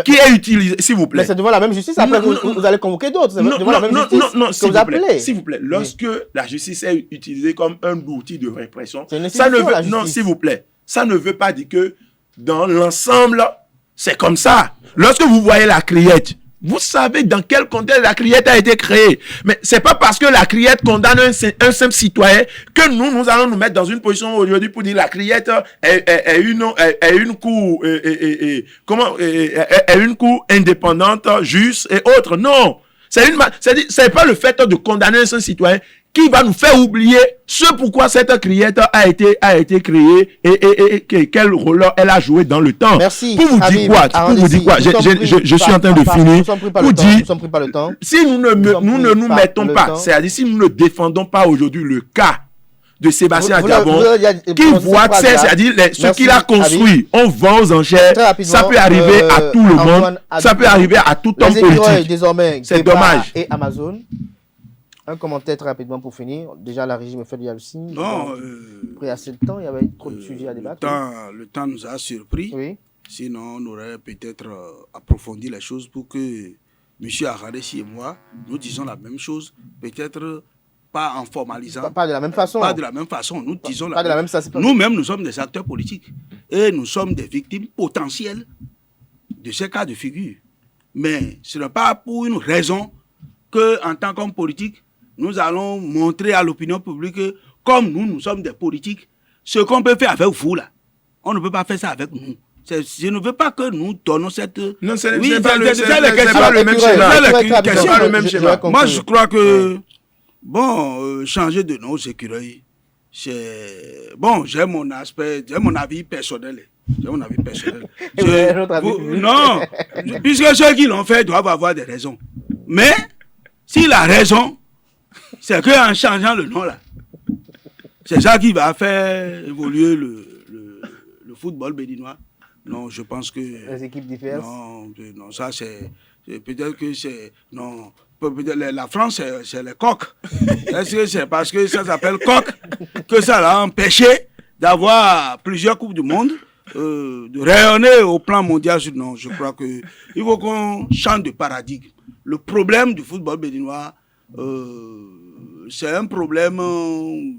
qui est utilisée, s'il vous plaît. Mais c'est devant la même justice, après vous allez convoquer d'autres. C'est devant la même justice que vous appelez. S'il vous plaît, lorsque la justice est utilisée comme un outil de répression, ça ne veut, non, s'il vous plaît, ça ne veut pas dire que dans l'ensemble, c'est comme ça. Lorsque vous voyez la criette, vous savez dans quel contexte la criette a été créée. Mais c'est pas parce que la criette condamne un simple citoyen que nous allons nous mettre dans une position aujourd'hui pour dire la criette est une cour indépendante, juste et autre. Non. C'est pas le fait de condamner un simple citoyen qui va nous faire oublier ce pourquoi cette criette a été créée et quel rôle elle a joué dans le temps. Merci. Pour vous dire quoi, je suis en train de finir. Pour dire, si nous ne nous mettons pas, c'est-à-dire si nous ne défendons pas aujourd'hui le cas de Sébastien Adjamon, qui voit, c'est-à-dire ce qu'il a construit, on vend aux enchères, ça peut arriver à tout le monde, ça peut arriver à tout homme politique. C'est dommage. Et Amazon. Un commentaire très rapidement pour finir. Déjà, la régie me fait du signe. Non. Pris assez de temps, il y avait trop de sujets à débattre. Le temps nous a surpris. Oui. Sinon, on aurait peut-être approfondi les choses pour que M. Ahmadessi et moi, nous disons la même chose. Peut-être pas en formalisant. Pas de la même façon. Pas de la même façon. Nous disons pas de la même façon. Nous-mêmes, nous sommes des acteurs politiques. Et nous sommes des victimes potentielles de ces cas de figure. Mais ce n'est pas pour une raison que, en tant qu'homme politique, nous allons montrer à l'opinion publique que, comme nous sommes des politiques, ce qu'on peut faire avec vous, là, on ne peut pas faire ça avec nous. Je ne veux pas que nous donnons cette... Non, c'est pas le même schéma. Moi, je crois que, changer de nom aux écureuils, c'est... Bon, j'ai mon avis personnel. Non, puisque ceux qui l'ont fait doivent avoir des raisons. Mais, s'il a raison, c'est qu'en changeant le nom, là, c'est ça qui va faire évoluer le football béninois. Non, je pense que... Les équipes diverses. Non, ça c'est... Peut-être que c'est... Non, la France, c'est les coqs. Est-ce que c'est parce que ça s'appelle coq que ça l'a empêché d'avoir plusieurs Coupes du Monde, de rayonner au plan mondial? Non, je crois qu'il faut qu'on change de paradigme. Le problème du football béninois, c'est un problème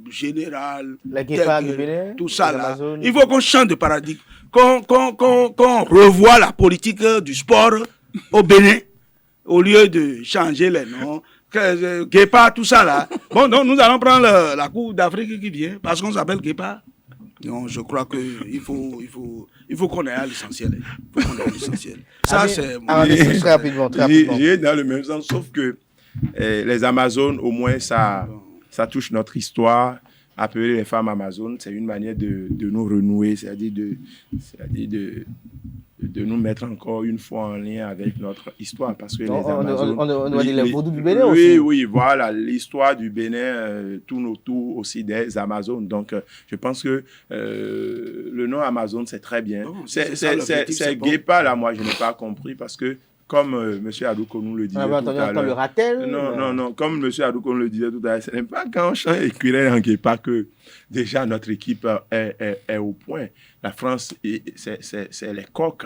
général. La guépard du Bénin, tout ça là. Il faut qu'on change de paradigme. Qu'on revoie la politique du sport au Bénin, au lieu de changer les noms, Guépard, tout ça là. Bon, donc nous allons prendre la Coupe d'Afrique qui vient, parce qu'on s'appelle Guépard. Non, je crois qu'il faut qu'on aille à l'essentiel. Ça, c'est... Très rapidement. J'ai dans le même sens, sauf que les Amazones, au moins, ça touche notre histoire. Appeler les femmes Amazones, c'est une manière de nous renouer, c'est-à-dire de nous mettre encore une fois en lien avec notre histoire. Parce que les Amazones... On doit dire le vaudou du Bénin aussi. Oui, voilà, l'histoire du Bénin tourne autour aussi des Amazones. Donc, je pense que le nom Amazone, c'est très bien. C'est Guépard, là, moi, je n'ai pas compris parce que comme M. Adoukonou le disait tout à l'heure. Le ratel. Non. Comme M. Adoukonou le disait tout à l'heure, ce n'est pas quand on chante écureuil en Guépard que déjà notre équipe est au point. La France, c'est les coqs.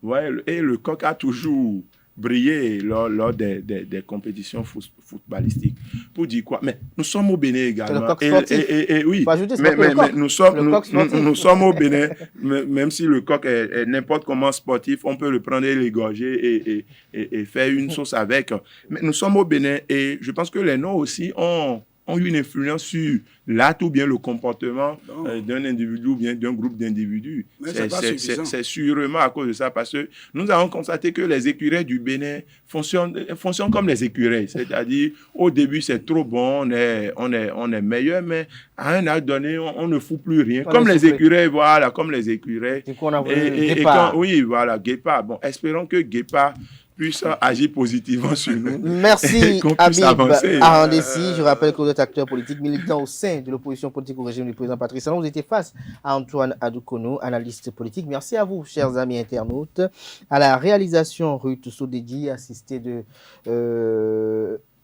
Ouais, et le coq a toujours brillé lors des compétitions footballistiques. Pour dire quoi? Mais nous sommes au Bénin également. Le coq sportif. Oui, mais nous sommes au Bénin, même si le coq est n'importe comment sportif, on peut le prendre et l'égorger et faire une sauce avec. Mais nous sommes au Bénin et je pense que les noms aussi ont eu une influence sur l'acte ou bien le comportement d'un individu ou bien d'un groupe d'individus. C'est sûrement à cause de ça, parce que nous avons constaté que les écureuils du Bénin fonctionnent comme les écureuils. C'est-à-dire, au début, c'est trop bon, on est meilleur, mais à un âge donné, on ne fout plus rien. Comme les écureuils, voilà, comme les écureuils. Du coup, on a Guépard. Oui, voilà, Guépard. Bon, espérons que Guépard puisse agir positivement sur nous. Merci, Habib Arandessi. Je rappelle que vous êtes acteur politique militant au sein de l'opposition politique au régime du président Patrice Talon. Vous étiez face à Antoine Adoukonou, analyste politique. Merci à vous, chers amis internautes. À la réalisation, Ruth Sodedi, assistée de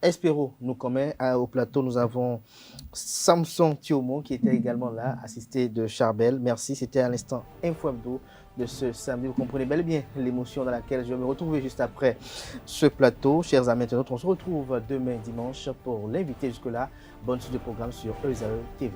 Espero Noukomé. Au plateau, nous avons Samson Thiomo qui était également là, assisté de Charbel. Merci, c'était à l'instant Info Hebdo de ce samedi. Vous comprenez bel et bien l'émotion dans laquelle je vais me retrouver juste après ce plateau. Chers amis internautes, on se retrouve demain dimanche pour l'inviter jusque-là. Bonne suite de programme sur ESAE TV.